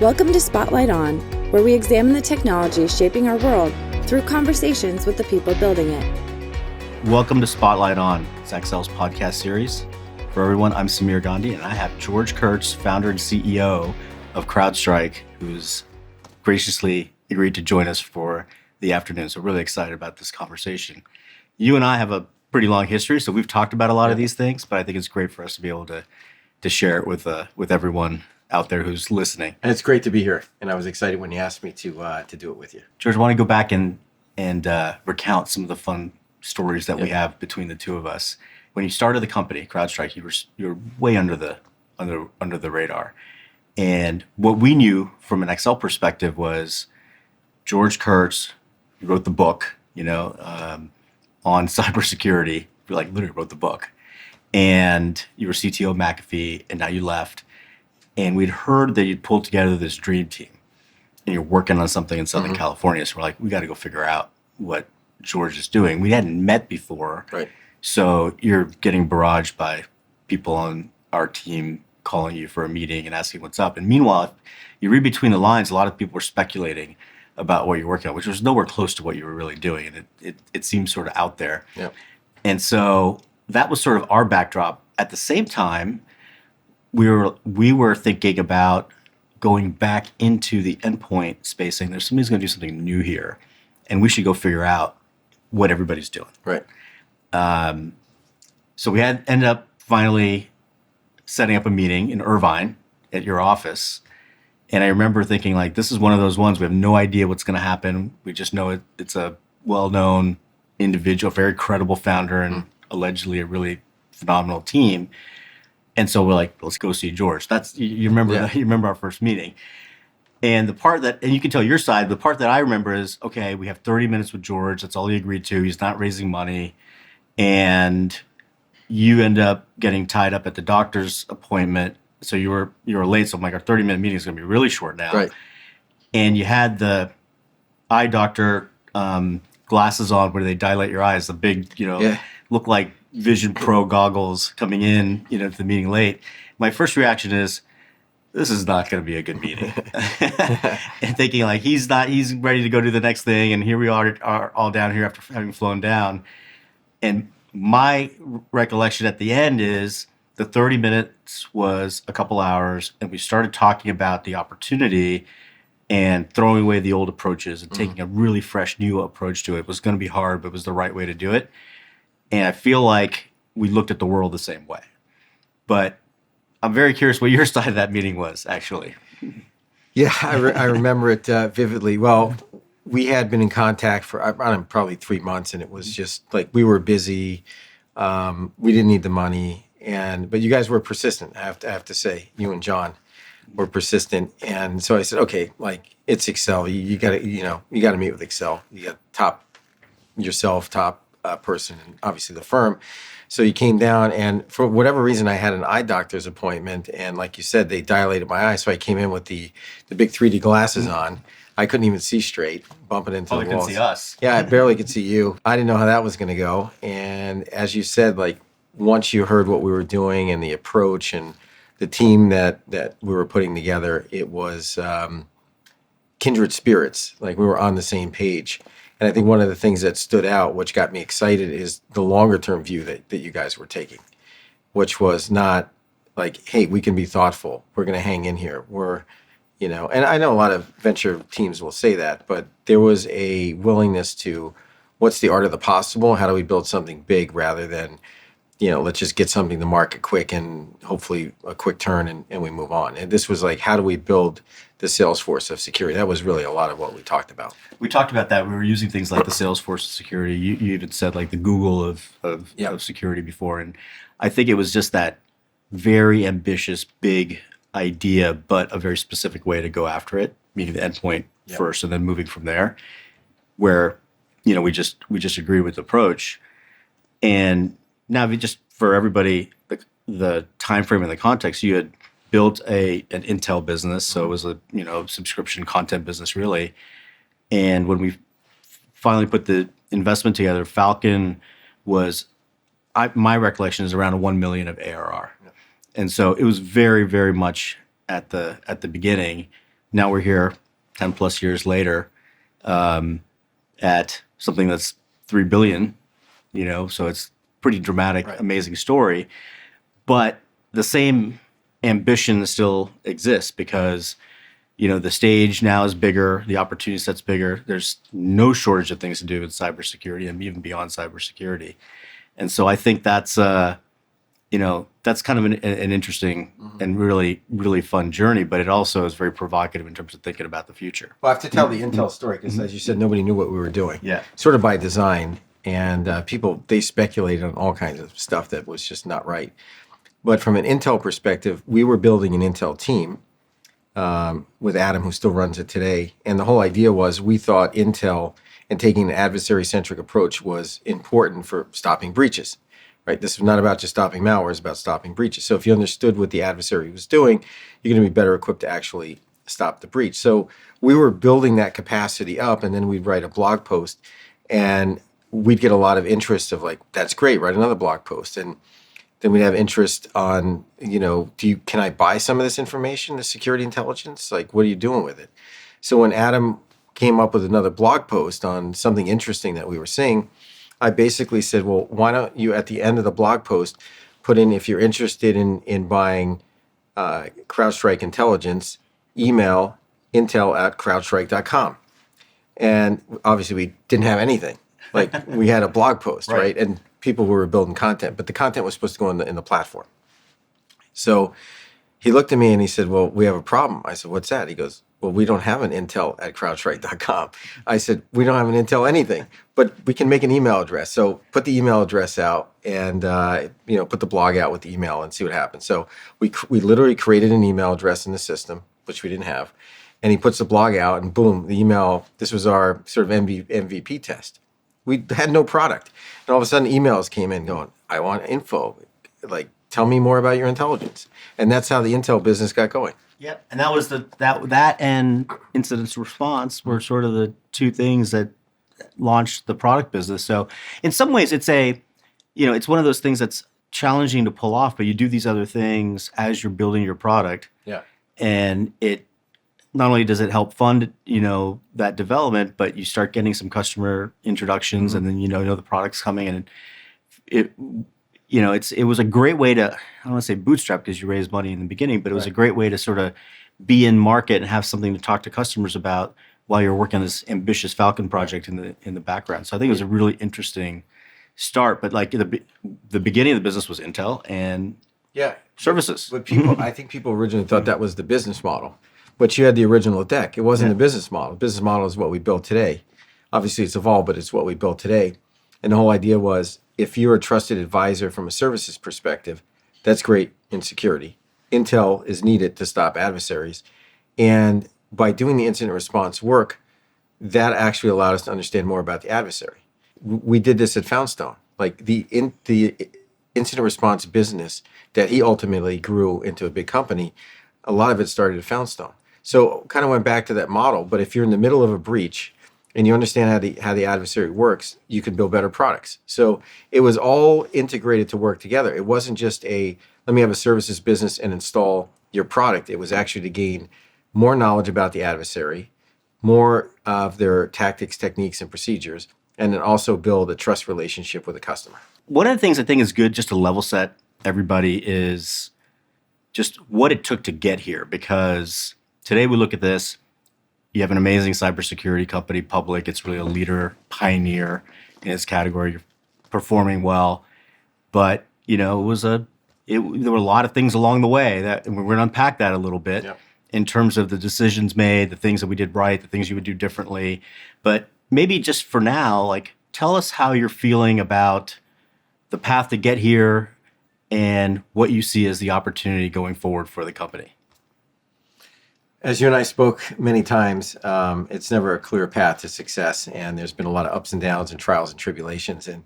Welcome to Spotlight On, where we examine the technology shaping our world through conversations with the people building it. Welcome to Spotlight On, it's Accel's podcast series. For everyone, I'm Samir Gandhi, and I have George Kurtz, founder and CEO of CrowdStrike, who's graciously agreed to join us for the afternoon. So really excited about this conversation. You and I have a pretty long history, so we've talked about a lot of these things, but I think it's great for us to be able to share it with everyone out there who's listening. And it's great to be here. And I was excited when you asked me to do it with you. George, I want to go back and recount some of the fun stories that we have between the two of us. When you started the company, CrowdStrike, you were way under the radar. And what we knew from an Accel perspective was George Kurtz wrote the book, on cybersecurity. You literally wrote the book. And you were CTO of McAfee, and now you left. And we'd heard that you'd pulled together this dream team, and you're working on something in Southern California. So we're like, we got to go figure out what George is doing. We hadn't met before. Right. So you're getting barraged by people on our team calling you for a meeting and asking what's up. And meanwhile, you read between the lines, a lot of people were speculating about what you're working on, which was nowhere close to what you were really doing. And it seemed sort of out there. Yep. And so that was sort of our backdrop. At the same time, we were thinking about going back into the endpoint space, saying there's somebody's going to do something new here, and we should go figure out what everybody's doing. Right. So we ended up finally setting up a meeting in Irvine at your office, and I remember thinking, this is one of those ones we have no idea what's going to happen. We just know it's a well-known individual, very credible founder, and allegedly a really phenomenal team. And so we're like, let's go see George. You remember our first meeting. And the part that, and you can tell your side, the part that I remember is, okay, we have 30 minutes with George. That's all he agreed to. He's not raising money. And you end up getting tied up at the doctor's appointment. So you were late. So I'm like, our 30-minute meeting is going to be really short now. Right. And you had the eye doctor glasses on where they dilate your eyes, the big, look like Vision Pro goggles coming in, to the meeting late. My first reaction is, this is not going to be a good meeting. And thinking he's ready to go do the next thing. And here we are all down here after having flown down. And my recollection at the end is the 30 minutes was a couple hours, and we started talking about the opportunity and throwing away the old approaches and taking a really fresh new approach to it. It was going to be hard, but it was the right way to do it. And I feel like we looked at the world the same way. But I'm very curious what your side of that meeting was, actually. Yeah, I remember it vividly. Well, we had been in contact for probably 3 months, and it was just we were busy. We didn't need the money, but you guys were persistent. I have to say, you and John were persistent. And so I said, okay, it's Accel. You got to meet with Accel. You got top person, and obviously the firm. So you came down, and for whatever reason, I had an eye doctor's appointment, and like you said, they dilated my eyes. So I came in with the big 3D glasses on. I couldn't even see straight, bumping into the walls. Couldn't see us. Yeah, I barely could see you. I didn't know how that was going to go. And as you said, once you heard what we were doing and the approach and the team that we were putting together, it was kindred spirits. We were on the same page. And I think one of the things that stood out, which got me excited, is the longer term view that you guys were taking, which was not hey, we can be thoughtful. We're going to hang in here. And I know a lot of venture teams will say that, but there was a willingness to, what's the art of the possible? How do we build something big rather than, let's just get something to market quick and hopefully a quick turn and we move on. And this was how do we build the Salesforce of security? That was really a lot of what we talked about. We talked about that. We were using things like the Salesforce of security. You even said the Google of security before. And I think it was just that very ambitious, big idea, but a very specific way to go after it, meaning the endpoint first and then moving from there, where, we just agreed with the approach. And now just for everybody, the time frame and the context, you had built an Intel business, so it was a subscription content business really. And when we finally put the investment together, Falcon was, my recollection is around 1 million of ARR, and so it was very, very much at the beginning now we're here 10 plus years later at something that's 3 billion, so it's pretty dramatic, amazing story. But the same ambition still exists because, the stage now is bigger, the opportunity set's bigger. There's no shortage of things to do with cybersecurity and even beyond cybersecurity. And so I think that's, that's kind of an interesting and really, really fun journey, but it also is very provocative in terms of thinking about the future. Well, I have to tell the Intel story because, as you said, nobody knew what we were doing. Yeah. Sort of by design. And people, they speculated on all kinds of stuff that was just not right. But from an Intel perspective, we were building an Intel team with Adam, who still runs it today. And the whole idea was we thought Intel and taking an adversary-centric approach was important for stopping breaches. Right? This is not about just stopping malware, it's about stopping breaches. So if you understood what the adversary was doing, you're going to be better equipped to actually stop the breach. So we were building that capacity up, and then we'd write a blog post, and we'd get a lot of interest of like, that's great, write another blog post. And then we'd have interest on, can I buy some of this information, the security intelligence? Like, what are you doing with it? So when Adam came up with another blog post on something interesting that we were seeing, I basically said, well, why don't you, at the end of the blog post, put in, if you're interested in buying CrowdStrike intelligence, email intel@crowdstrike.com. And obviously we didn't have anything. Like, we had a blog post, right? And people who were building content, but the content was supposed to go in the platform. So he looked at me and he said, well, we have a problem. I said, what's that? He goes, well, we don't have an intel@crowdstrike.com. I said, we don't have an intel anything, but we can make an email address. So put the email address out and, put the blog out with the email and see what happens. So we literally created an email address in the system, which we didn't have. And he puts the blog out and boom, the email, this was our sort of MVP test. We had no product. And all of a sudden emails came in going, I want info. Like, tell me more about your intelligence. And that's how the Intel business got going. Yep. And that was that and incident response were sort of the two things that launched the product business. So in some ways it's it's one of those things that's challenging to pull off, but you do these other things as you're building your product. Yeah. And it not only does it help fund, that development, but you start getting some customer introductions and then, the product's coming, and it was a great way to, I don't want to say bootstrap because you raised money in the beginning, but it was a great way to sort of be in market and have something to talk to customers about while you're working on this ambitious Falcon project in the background. So I think it was a really interesting start, but like the beginning of the business was Intel and services. But I think people originally thought that was the business model. But you had the original deck. It wasn't the business model. Business model is what we built today. Obviously, it's evolved, but it's what we built today. And the whole idea was, if you're a trusted advisor from a services perspective, that's great in security. Intel is needed to stop adversaries. And by doing the incident response work, that actually allowed us to understand more about the adversary. We did this at Foundstone. Like the incident response business that he ultimately grew into a big company, a lot of it started at Foundstone. So kind of went back to that model. But if you're in the middle of a breach and you understand how the adversary works, you can build better products. So it was all integrated to work together. It wasn't just let me have a services business and install your product. It was actually to gain more knowledge about the adversary, more of their tactics, techniques, and procedures, and then also build a trust relationship with a customer. One of the things I think is good just to level set everybody is just what it took to get here, because today we look at this, you have an amazing cybersecurity company, public, it's really a leader, pioneer in its category, you're performing well, but there were a lot of things along the way that, and we're going to unpack that a little bit in terms of the decisions made, the things that we did right, the things you would do differently. But maybe just for now, like, tell us how you're feeling about the path to get here and what you see as the opportunity going forward for the company. As you and I spoke many times, it's never a clear path to success, and there's been a lot of ups and downs and trials and tribulations. And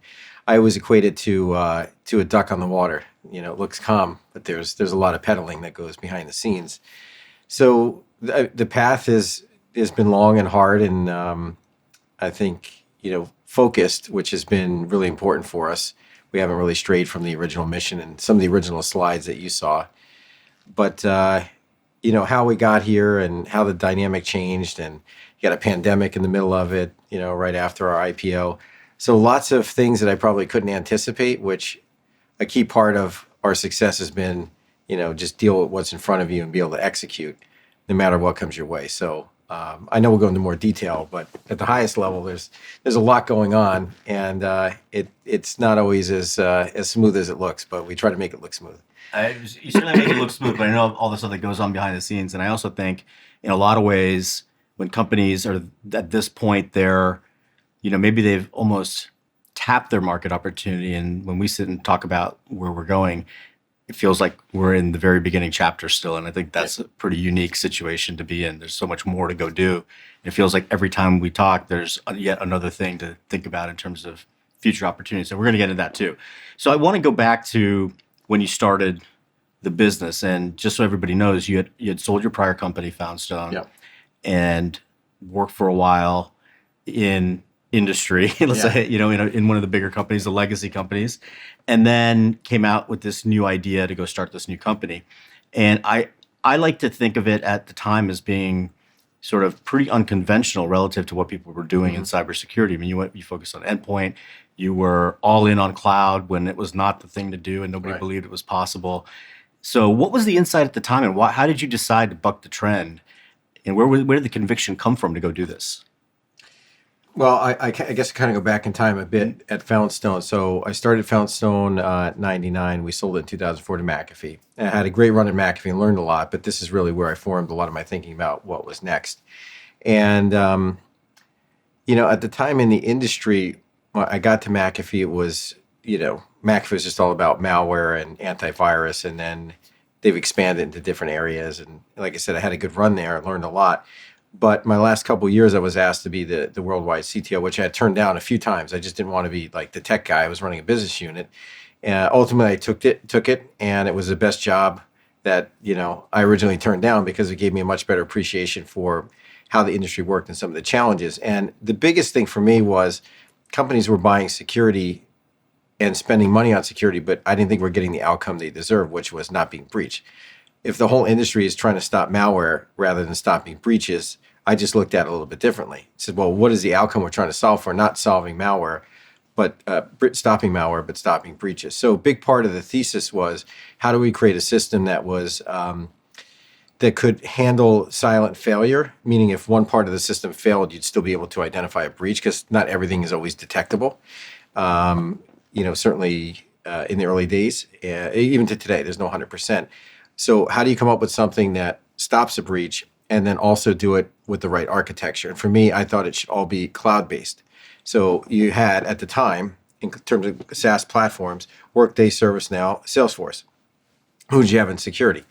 I always equate it to a duck on the water. It looks calm, but there's a lot of pedaling that goes behind the scenes. So the path has been long and hard, and I think focused, which has been really important for us. We haven't really strayed from the original mission and some of the original slides that you saw. But how we got here and how the dynamic changed, and you got a pandemic in the middle of it, right after our IPO. So lots of things that I probably couldn't anticipate, which a key part of our success has been, just deal with what's in front of you and be able to execute no matter what comes your way. So I know we'll go into more detail, but at the highest level, there's a lot going on, and it's not always as smooth as it looks, but we try to make it look smooth. You certainly make it look smooth, but I know all the stuff that goes on behind the scenes. And I also think, in a lot of ways, when companies are at this point, they're, maybe they've almost tapped their market opportunity. And when we sit and talk about where we're going, it feels like we're in the very beginning chapter still. And I think that's a pretty unique situation to be in. There's so much more to go do. It feels like every time we talk, there's yet another thing to think about in terms of future opportunities. So we're going to get into that too. So I want to go back to when you started the business, and just so everybody knows, you had sold your prior company, Foundstone, Yep. and worked for a while in industry, let's say, in one of the bigger companies, the legacy companies, and then came out with this new idea to go start this new company. And I like to think of it at the time as being sort of pretty unconventional relative to what people were doing in cybersecurity. I mean, you focused on endpoint, you were all in on cloud when it was not the thing to do and nobody believed it was possible. So what was the insight at the time, and how did you decide to buck the trend? And where did the conviction come from to go do this? Well, I guess I kind of go back in time a bit at Foundstone. So I started Foundstone 99. We sold it in 2004 to McAfee. And I had a great run at McAfee and learned a lot, but this is really where I formed a lot of my thinking about what was next. And, at the time in the industry, when I got to McAfee, it was, McAfee was just all about malware and antivirus, and then they've expanded into different areas. And like I said, I had a good run there. I learned a lot. But my last couple of years, I was asked to be the worldwide CTO, which I had turned down a few times. I just didn't want to be like the tech guy. I was running a business unit. And ultimately, I took it, and it was the best job that, I originally turned down because it gave me a much better appreciation for how the industry worked and some of the challenges. And the biggest thing for me was companies were buying security and spending money on security, but I didn't think we're getting the outcome they deserve, which was not being breached. If the whole industry is trying to stop malware rather than stopping breaches, I just looked at it a little bit differently. I said, well, what is the outcome we're trying to solve for? Not solving malware, but stopping malware, but stopping breaches. So a big part of the thesis was, how do we create a system that was that could handle silent failure, meaning if one part of the system failed, you'd still be able to identify a breach, because not everything is always detectable. Certainly in the early days, even to today, there's no 100%. So how do you come up with something that stops a breach and then also do it with the right architecture? And for me, I thought it should all be cloud-based. So you had, at the time, in terms of SaaS platforms, Workday, ServiceNow, Salesforce. Who did you have in security?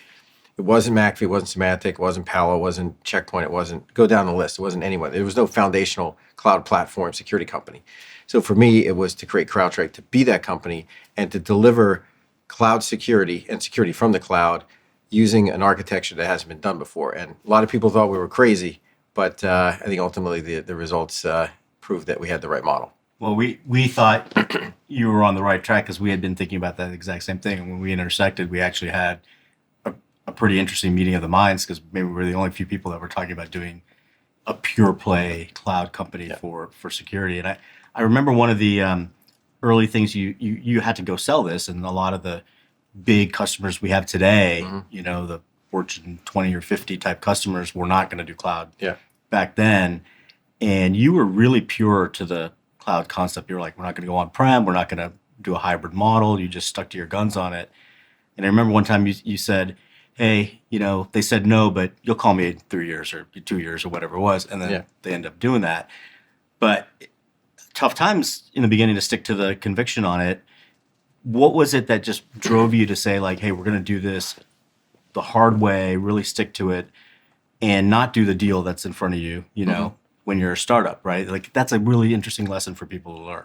It wasn't McAfee, it wasn't Symantec, it wasn't Palo, it wasn't Checkpoint, it wasn't, go down the list, it wasn't anyone. There was no foundational cloud platform security company. So for me, it was to create CrowdStrike to be that company and to deliver cloud security and security from the cloud using an architecture that hasn't been done before. And a lot of people thought we were crazy, but I think ultimately the results proved that we had the right model. Well, we thought you were on the right track because we had been thinking about that exact same thing. And when we intersected, we actually had a pretty interesting meeting of the minds, because maybe we were the only few people that were talking about doing a pure play cloud company for security. And I remember one of the early things you had to go sell this, and a lot of the big customers we have today, the Fortune 20 or 50 type customers, were not going to do cloud back then. And you were really pure to the cloud concept. You were like, we're not going to go on-prem. We're not going to do a hybrid model. You just stuck to your guns on it. And I remember one time you said, hey, they said no, but you'll call me in 3 years or 2 years or whatever it was. And then they end up doing that. But tough times in the beginning to stick to the conviction on it. What was it that just drove you to say, like, hey, we're going to do this the hard way, really stick to it, and not do the deal that's in front of you, when you're a startup, right? Like, that's a really interesting lesson for people to learn.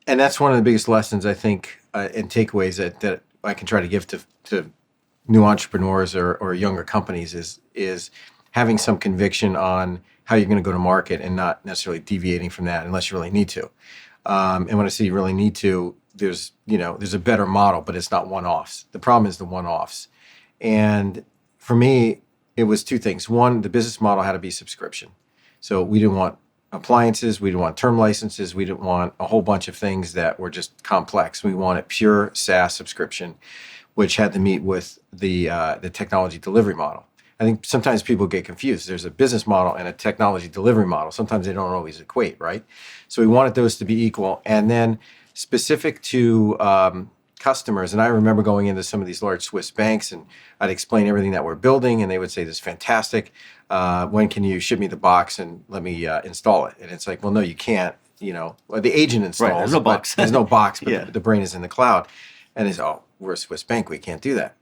And that's one of the biggest lessons, I think, and takeaways that I can try to give to new entrepreneurs or younger companies is having some conviction on how you're going to go to market and not necessarily deviating from that unless you really need to. And when I say you really need to, there's a better model, but it's not one-offs. The problem is the one-offs. And for me, it was two things. One, the business model had to be subscription. So we didn't want appliances, we didn't want term licenses, we didn't want a whole bunch of things that were just complex. We wanted pure SaaS subscription, which had to meet with the technology delivery model. I think sometimes people get confused. There's a business model and a technology delivery model. Sometimes they don't always equate, right? So we wanted those to be equal. And then specific to customers, and I remember going into some of these large Swiss banks, and I'd explain everything that we're building, and they would say, "This is fantastic. When can you ship me the box and let me install it?" And it's like, well, no, you can't. Well, the agent installs. Right, there's no box. There's no box, but Yeah. the brain is in the cloud. And it's, oh, we're a Swiss bank. We can't do that.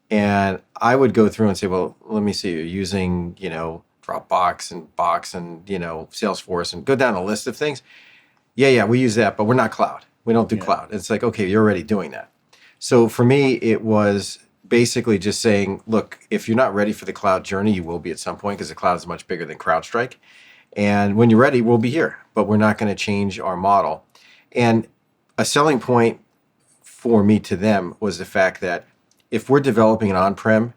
And I would go through and say, well, let me see. You're using, Dropbox and Box and, Salesforce, and go down a list of things. Yeah, we use that, but we're not cloud. We don't do cloud. It's like, okay, you're already doing that. So for me, it was basically just saying, look, if you're not ready for the cloud journey, you will be at some point, because the cloud is much bigger than CrowdStrike. And when you're ready, we'll be here, but we're not going to change our model. And a selling point for me to them was the fact that if we're developing an on-prem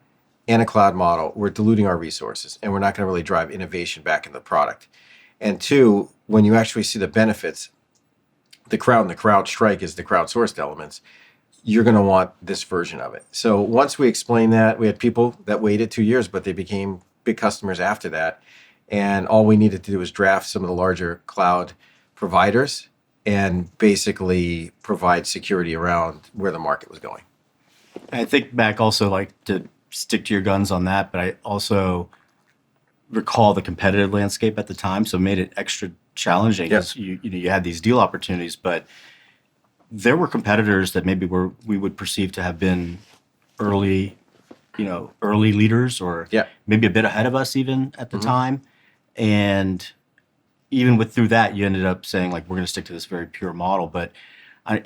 and a cloud model, we're diluting our resources, and we're not going to really drive innovation back in the product. And two, when you actually see the benefits, the crowd and the CrowdStrike is the crowdsourced elements, you're going to want this version of it. So once we explained that, we had people that waited 2 years, but they became big customers after that. And all we needed to do was draft some of the larger cloud providers and basically provide security around where the market was going. I think back also, like, to stick to your guns on that, but I also recall the competitive landscape at the time, so it made it extra challenging because you had these deal opportunities, but there were competitors that maybe we would perceive to have been early leaders, or maybe a bit ahead of us even at the time. And even through that, you ended up saying, like, we're going to stick to this very pure model. But I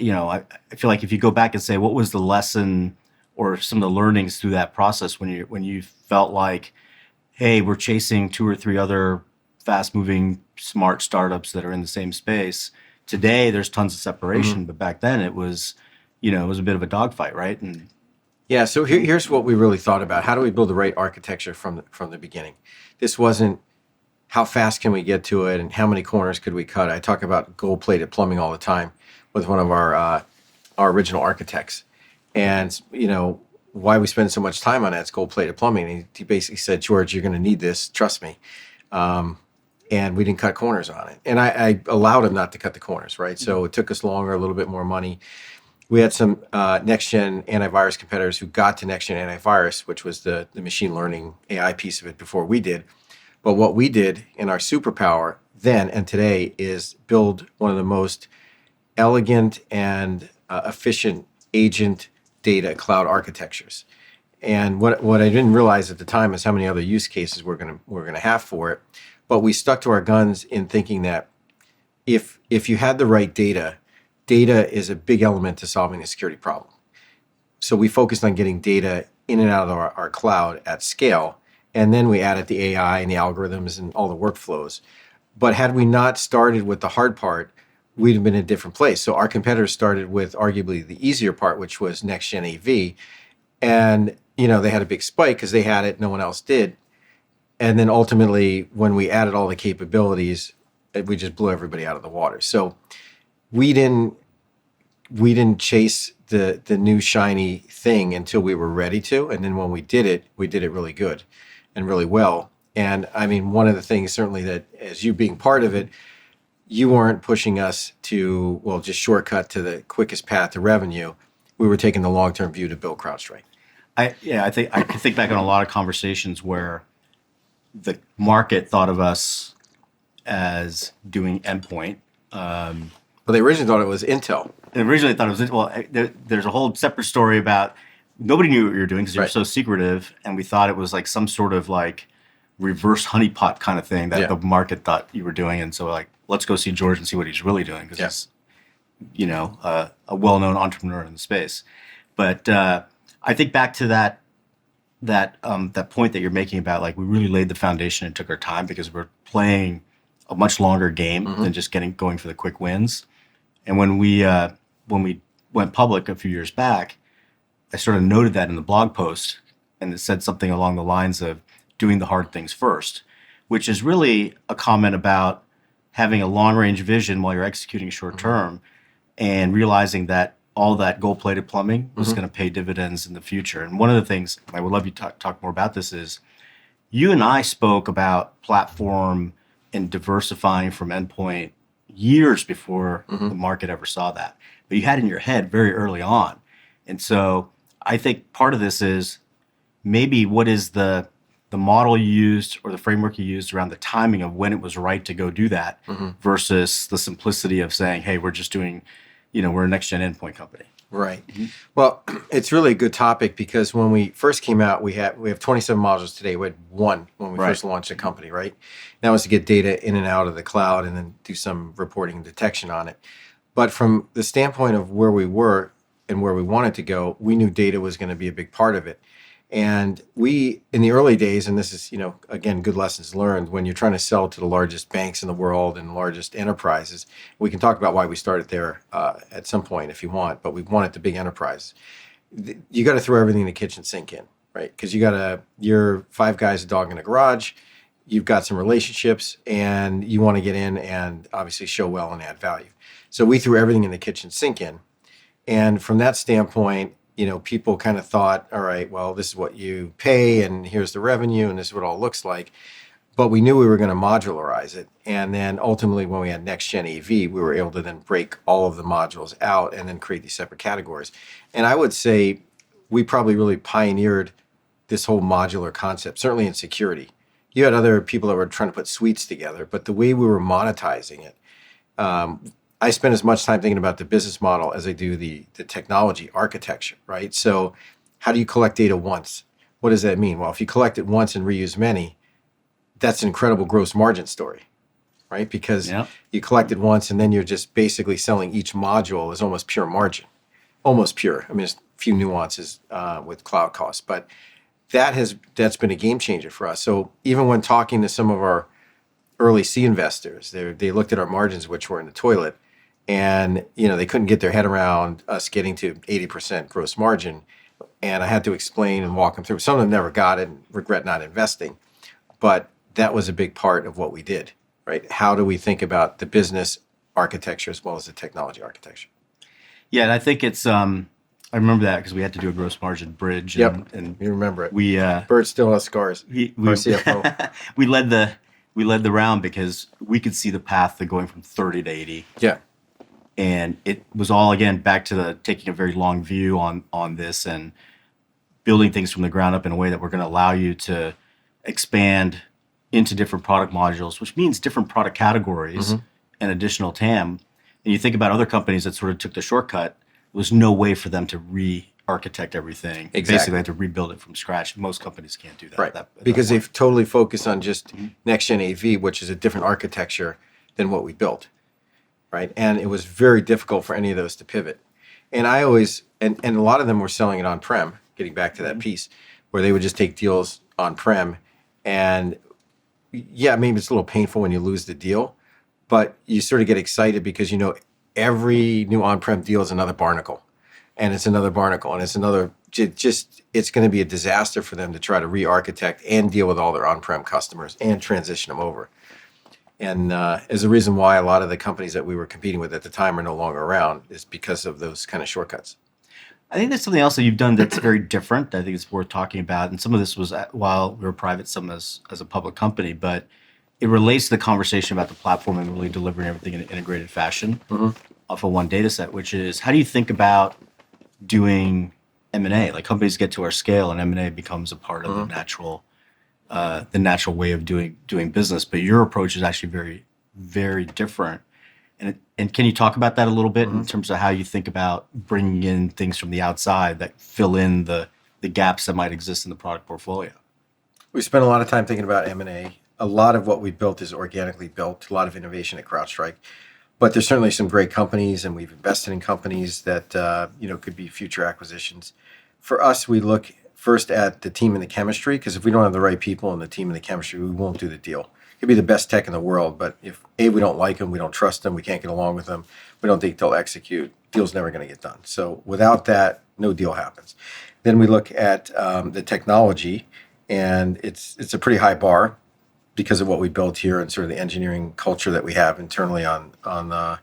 feel like if you go back and say, what was the lesson or some of the learnings through that process when you felt like, hey, we're chasing 2 or 3 other fast-moving, smart startups that are in the same space. Today, there's tons of separation, but back then it was a bit of a dogfight, right? And yeah, so here's what we really thought about. How do we build the right architecture from the beginning? This wasn't how fast can we get to it and how many corners could we cut. I talk about gold-plated plumbing all the time with one of our original architects. And, why we spend so much time on that, it's gold-plated plumbing. And he basically said, George, you're going to need this, trust me. And we didn't cut corners on it. And I allowed him not to cut the corners, right? So it took us longer, a little bit more money. We had some next-gen antivirus competitors who got to next-gen antivirus, which was the machine learning AI piece of it before we did. But what we did in our superpower then and today is build one of the most elegant and efficient agent data cloud architectures. And what I didn't realize at the time is how many other use cases we're gonna have for it. But we stuck to our guns in thinking that if you had the right data is a big element to solving the security problem. So we focused on getting data in and out of our cloud at scale. And then we added the AI and the algorithms and all the workflows. But had we not started with the hard part, we'd have been in a different place. So our competitors started with arguably the easier part, which was next-gen AV. And, they had a big spike because they had it, no one else did. And then ultimately, when we added all the capabilities, we just blew everybody out of the water. So we didn't chase the new shiny thing until we were ready to. And then when we did it really good and really well. And I mean, one of the things certainly that, as you being part of it, you weren't pushing us to, just shortcut to the quickest path to revenue. We were taking the long-term view to build CrowdStrike. I can think back on a lot of conversations where the market thought of us as doing endpoint. Well, they originally thought it was Intel. They originally thought it was, there's a whole separate story about nobody knew what you were doing because you were so secretive, and we thought it was like some sort of like reverse honeypot kind of thing that the market thought you were doing. And so like, let's go see George and see what he's really doing, because he's, a well-known entrepreneur in the space. But I think back to that point that you're making about, like, we really laid the foundation and took our time because we're playing a much longer game than just going for the quick wins. And when we went public a few years back, I sort of noted that in the blog post and it said something along the lines of doing the hard things first, which is really a comment about having a long-range vision while you're executing short-term and realizing that all that gold-plated plumbing was going to pay dividends in the future. And one of the things I would love you to talk more about this is you and I spoke about platform and diversifying from endpoint years before the market ever saw that. But you had it in your head very early on. And so I think part of this is maybe what is the model you used or the framework you used around the timing of when it was right to go do that versus the simplicity of saying, hey, we're just doing, we're a next-gen endpoint company. Right. Well, it's really a good topic because when we first came out, we have 27 modules today. We had one when we first launched the company, right? That was to get data in and out of the cloud and then do some reporting and detection on it. But from the standpoint of where we were and where we wanted to go, we knew data was going to be a big part of it. And we, in the early days, and this is, again, good lessons learned, when you're trying to sell to the largest banks in the world and largest enterprises, we can talk about why we started there at some point if you want, but we wanted the big enterprise. You got to throw everything in the kitchen sink in, right? Because you're 5 guys, a dog in a garage, you've got some relationships, and you want to get in and obviously show well and add value. So we threw everything in the kitchen sink in. And from that standpoint, people kind of thought, all right, well, this is what you pay and here's the revenue and this is what it all looks like. But we knew we were going to modularize it. And then ultimately when we had next gen AV, we were able to then break all of the modules out and then create these separate categories. And I would say we probably really pioneered this whole modular concept, certainly in security. You had other people that were trying to put suites together, but the way we were monetizing it, I spend as much time thinking about the business model as I do the technology architecture, right? So how do you collect data once? What does that mean? Well, if you collect it once and reuse many, that's an incredible gross margin story, right? Because you collect it once and then you're just basically selling each module as almost pure margin, almost pure. I mean, there's a few nuances with cloud costs, but that's been a game changer for us. So even when talking to some of our early C investors, they looked at our margins, which were in the toilet, and they couldn't get their head around us getting to 80% gross margin. And I had to explain and walk them through. Some of them never got it and regret not investing. But that was a big part of what we did, right? How do we think about the business architecture as well as the technology archecture? Yeah, and I think it's, I remember that because we had to do a gross margin bridge. And you remember it. Bert still has scars. Our CFO. we led the round because we could see the path to going from 30 to 80. Yeah. And it was all, again, back to taking a very long view on this and building things from the ground up in a way that we're going to allow you to expand into different product modules, which means different product categories and additional TAM. And you think about other companies that sort of took the shortcut, there was no way for them to re-architect everything. Exactly. Basically, they had to rebuild it from scratch. Most companies can't do that. Right. Because they've totally focused on just next-gen AV, which is a different architecture than what we built. Right. And it was very difficult for any of those to pivot. And I always, and a lot of them were selling it on-prem, getting back to that piece, where they would just take deals on-prem. And yeah, maybe it's a little painful when you lose the deal, but you sort of get excited because every new on-prem deal is another barnacle. And it's another barnacle. And it's another, it's going to be a disaster for them to try to re-architect and deal with all their on-prem customers and transition them over. And as a reason why a lot of the companies that we were competing with at the time are no longer around is because of those kind of shortcuts. I think that's something else that you've done that's very different. I think it's worth talking about. And some of this was while we were private, some as a public company, but it relates to the conversation about the platform and really delivering everything in an integrated fashion off of one data set, which is how do you think about doing M&A? Like companies get to our scale and M&A becomes a part of the natural way of doing business, but your approach is actually very, very different. And can you talk about that a little bit in terms of how you think about bringing in things from the outside that fill in the gaps that might exist in the product portfolio? We spent a lot of time thinking about M&A. A lot of what we built is organically built, a lot of innovation at CrowdStrike. But there's certainly some great companies, and we've invested in companies that could be future acquisitions. For us, we look first at the team and the chemistry, because if we don't have the right people and the team and the chemistry, we won't do the deal. It could be the best tech in the world, but if A, we don't like them, we don't trust them, we can't get along with them, we don't think they'll execute, deal's never going to get done. So without that, no deal happens. Then we look at the technology, and it's a pretty high bar because of what we built here and sort of the engineering culture that we have internally on that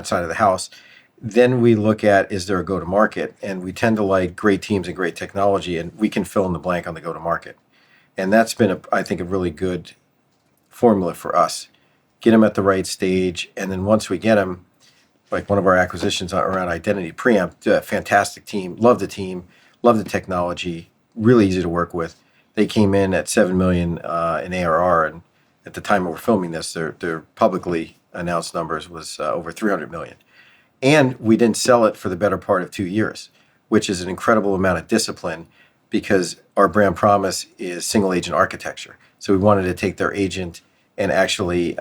side of the house. Then we look at, is there a go-to-market? And we tend to like great teams and great technology, and we can fill in the blank on the go-to-market. And that's been, I think, a really good formula for us. Get them at the right stage, and then once we get them, like one of our acquisitions around identity, Preempt, fantastic team, love the technology, really easy to work with. They came in at $7 million in ARR, and at the time we're filming this, their publicly announced numbers was over $300 million. And we didn't sell it for the better part of 2 years, which is an incredible amount of discipline because our brand promise is single agent architecture. So we wanted to take their agent and actually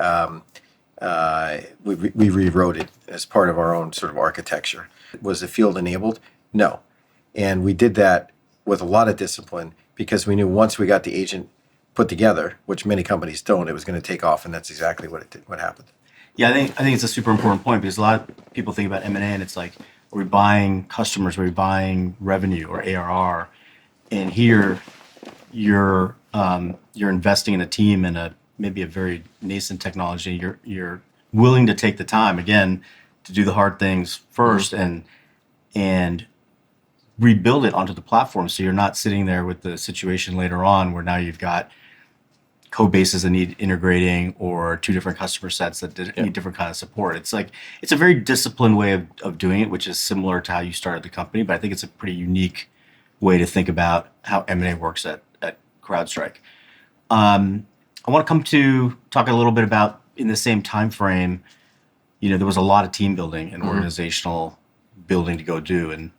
we rewrote it as part of our own sort of architecture. Was the field enabled? No. And we did that with a lot of discipline because we knew once we got the agent put together, which many companies don't, it was going to take off, and that's exactly what happened. Yeah, I think it's a super important point because a lot of people think about M&A and it's like, are we buying customers? Are we buying revenue or ARR? And here, you're investing in a team and maybe a very nascent technology. You're willing to take the time again to do the hard things first and rebuild it onto the platform. So you're not sitting there with the situation later on where now you've got code bases that need integrating or two different customer sets that need different kind of support. It's like, it's a very disciplined way of doing it, which is similar to how you started the company, but I think it's a pretty unique way to think about how M&A works at CrowdStrike. I want to come to talk a little bit about in the same time frame, there was a lot of team building and organizational building to go do. And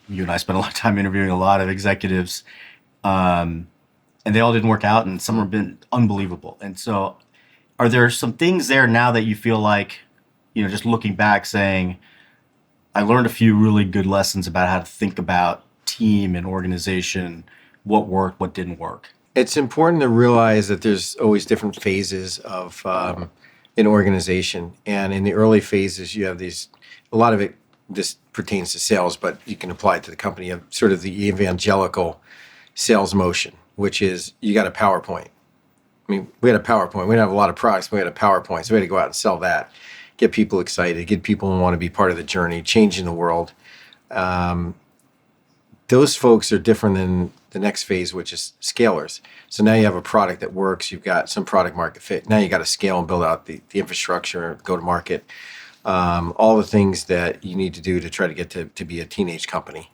you and I spent a lot of time interviewing a lot of executives, and they all didn't work out, and some have been unbelievable. And so are there some things there now that you feel like, just looking back saying, I learned a few really good lessons about how to think about team and organization, what worked, what didn't work? It's important to realize that there's always different phases of an organization. And in the early phases, you have a lot of it, this pertains to sales, but you can apply it to the company, of sort of the evangelical sales motion, which is you got a PowerPoint. I mean, we had a PowerPoint. We didn't have a lot of products, but we had a PowerPoint. So we had to go out and sell that, get people excited, get people who want to be part of the journey, changing the world. Those folks are different than the next phase, which is scalers. So now you have a product that works. You've got some product market fit. Now you got to scale and build out the infrastructure, go to market, all the things that you need to do to try to get to be a teenage company.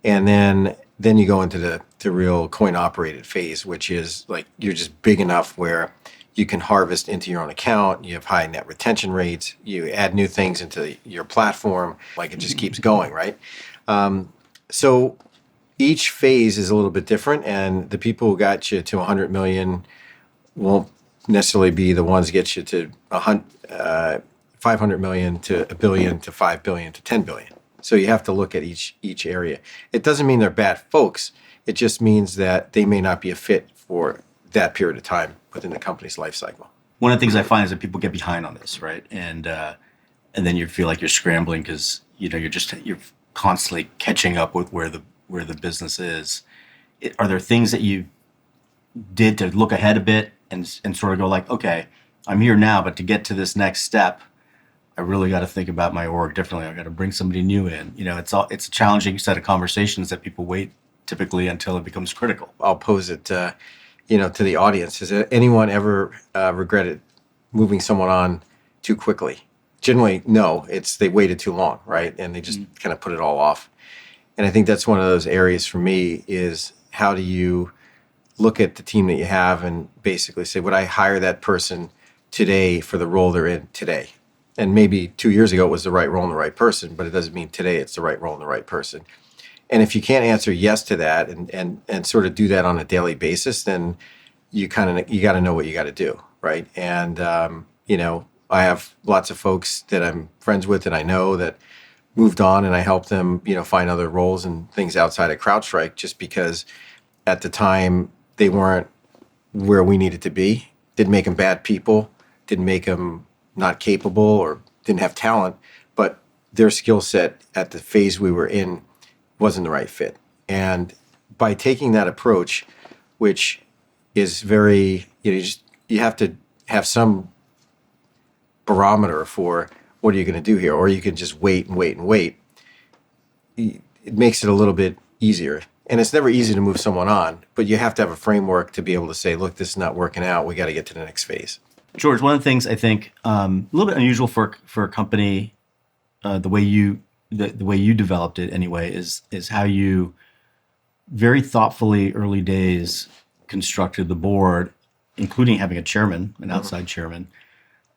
And then you go into the real coin-operated phase, which is like you're just big enough where you can harvest into your own account. You have high net retention rates. You add new things into your platform. Like it just keeps going, right? So each phase is a little bit different, and the people who got you to 100 million won't necessarily be the ones that get you to 500 million to $1 billion to $5 billion to $10 billion. So you have to look at each area. It doesn't mean they're bad folks. It just means that they may not be a fit for that period of time within the company's life cycle. One of the things I find is that people get behind on this, right? And then you feel like you're scrambling because you're constantly catching up with where the business is. Are there things that you did to look ahead a bit and sort of go like, okay, I'm here now, but to get to this next step, I really got to think about my org differently. I got to bring somebody new in. It's a challenging set of conversations that people wait typically until it becomes critical. I'll pose it, to the audience. Has anyone ever regretted moving someone on too quickly? Generally, no. They waited too long, right? And they just kind of put it all off. And I think that's one of those areas for me is how do you look at the team that you have and basically say, would I hire that person today for the role they're in today? And maybe 2 years ago it was the right role and the right person, but it doesn't mean today it's the right role and the right person. And if you can't answer yes to that and sort of do that on a daily basis, then you got to know what you got to do, right? And I have lots of folks that I'm friends with and I know that moved on, and I helped them, find other roles and things outside of CrowdStrike just because at the time they weren't where we needed to be. Didn't make them bad people, didn't make them not capable or didn't have talent, but their skill set at the phase we were in wasn't the right fit. And by taking that approach, which is very, you have to have some barometer for what are you going to do here, or you can just wait and wait and wait. It makes it a little bit easier. And it's never easy to move someone on, but you have to have a framework to be able to say, look, this is not working out. We got to get to the next phase. George, one of the things I think a little bit unusual for a company, the way you developed it anyway, is how you very thoughtfully early days constructed the board, including having a chairman, an outside chairman.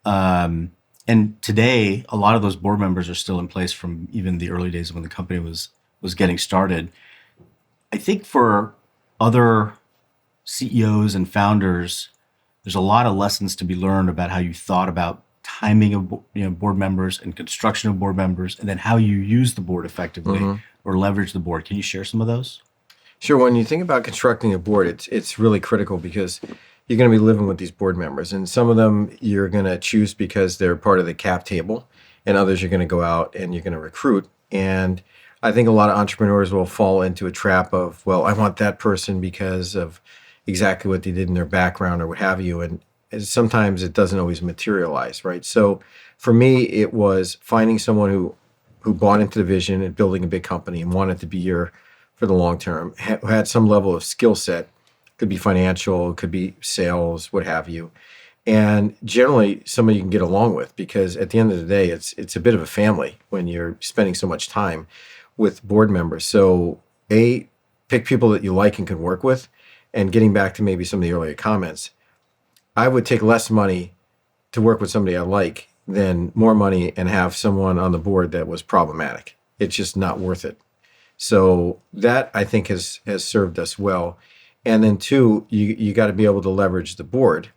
And today, a lot of those board members are still in place from even the early days when the company was getting started. I think for other CEOs and founders, there's a lot of lessons to be learned about how you thought about timing of board members and construction of board members, and then how you use the board effectively or leverage the board. Can you share some of those? Sure. When you think about constructing a board, it's really critical because you're going to be living with these board members, and some of them you're going to choose because they're part of the cap table, and others you're going to go out and you're going to recruit. And I think a lot of entrepreneurs will fall into a trap of, well, I want that person because of exactly what they did in their background or what have you. And sometimes it doesn't always materialize, right? So for me, it was finding someone who bought into the vision and building a big company and wanted to be here for the long term, who had some level of skill set, could be financial, could be sales, what have you. And generally somebody you can get along with, because at the end of the day, it's a bit of a family when you're spending so much time with board members. So pick people that you like and can work with. And getting back to maybe some of the earlier comments, I would take less money to work with somebody I like than more money and have someone on the board that was problematic. It's just not worth it. So that, I think, has served us well. And then two, you got to be able to leverage the board.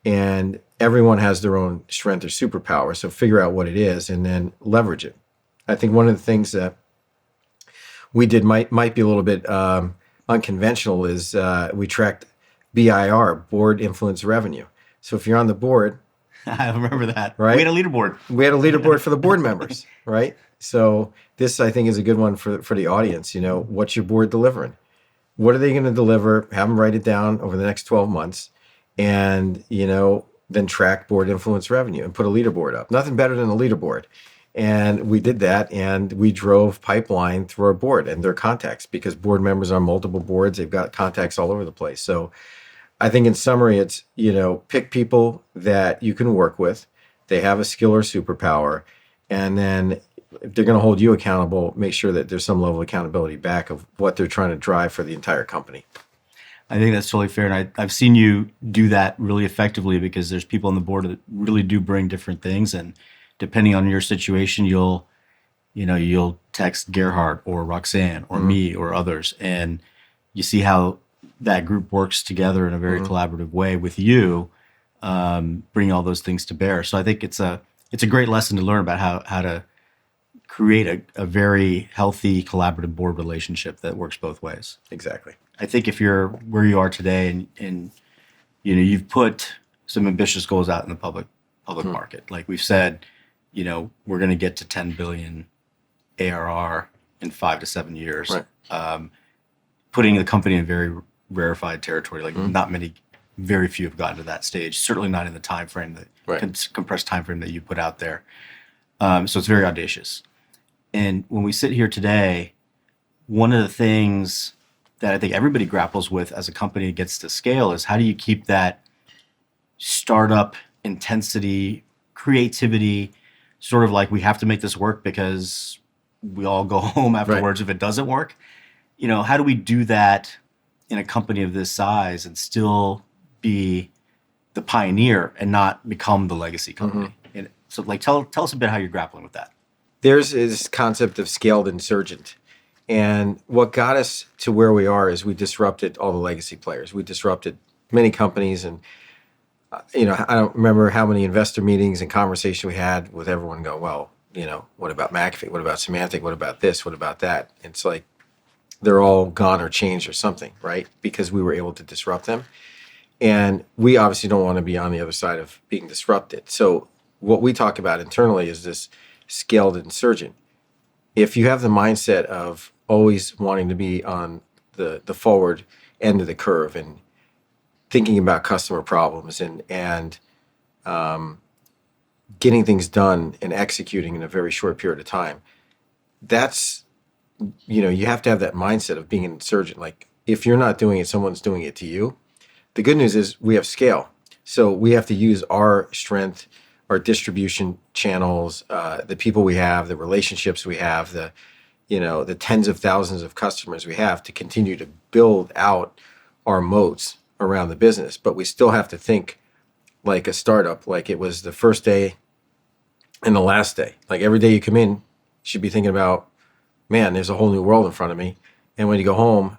And everyone has their own strength or superpower. So figure out what it is and then leverage it. I think one of the things that we did might be a little bit unconventional is we tracked BIR, board influence revenue. So if you're on the board, I remember that. Right? We had a leaderboard. We had a leaderboard for the board members, right? So this, I think, is a good one for the audience. What's your board delivering? What are they going to deliver? Have them write it down over the next 12 months, and then track board influence revenue and put a leaderboard up. Nothing better than a leaderboard. And we did that, and we drove pipeline through our board and their contacts, because board members are on multiple boards. They've got contacts all over the place. So I think in summary, it's, pick people that you can work with. They have a skill or superpower. And then if they're going to hold you accountable, make sure that there's some level of accountability back of what they're trying to drive for the entire company. I think that's totally fair. And I've seen you do that really effectively, because there's people on the board that really do bring different things. And depending on your situation, you'll text Gerhard or Roxanne or me or others, and you see how that group works together in a very collaborative way with you, bring all those things to bear. So I think it's a great lesson to learn about how to create a very healthy collaborative board relationship that works both ways. Exactly. I think if you're where you are today and you've put some ambitious goals out in the public market, like we've said, we're going to get to 10 billion ARR in 5 to 7 years. Right. Putting the company in very rarefied territory, like very few have gotten to that stage. Certainly not in the time frame compressed time frame that you put out there. So it's very audacious. And when we sit here today, one of the things that I think everybody grapples with as a company gets to scale is, how do you keep that startup intensity, creativity, sort of like, we have to make this work because we all go home afterwards if it doesn't work. How do we do that in a company of this size and still be the pioneer and not become the legacy company? And so tell us a bit how you're grappling with that. There's this concept of scaled insurgent. And what got us to where we are is we disrupted all the legacy players. We disrupted many companies, and I don't remember how many investor meetings and conversation we had with everyone go, well, what about McAfee? What about Symantec? What about this? What about that? It's like they're all gone or changed or something, right? Because we were able to disrupt them. And we obviously don't want to be on the other side of being disrupted. So what we talk about internally is this scaled insurgent. If you have the mindset of always wanting to be on the forward end of the curve and thinking about customer problems and getting things done and executing in a very short period of time, that's, you have to have that mindset of being an insurgent. Like, if you're not doing it, someone's doing it to you. The good news is we have scale. So we have to use our strength, our distribution channels, the people we have, the relationships we have, the tens of thousands of customers we have to continue to build out our moats around the business. But we still have to think like a startup, like it was the first day and the last day. Like, every day you come in, you should be thinking about, man, there's a whole new world in front of me. And when you go home,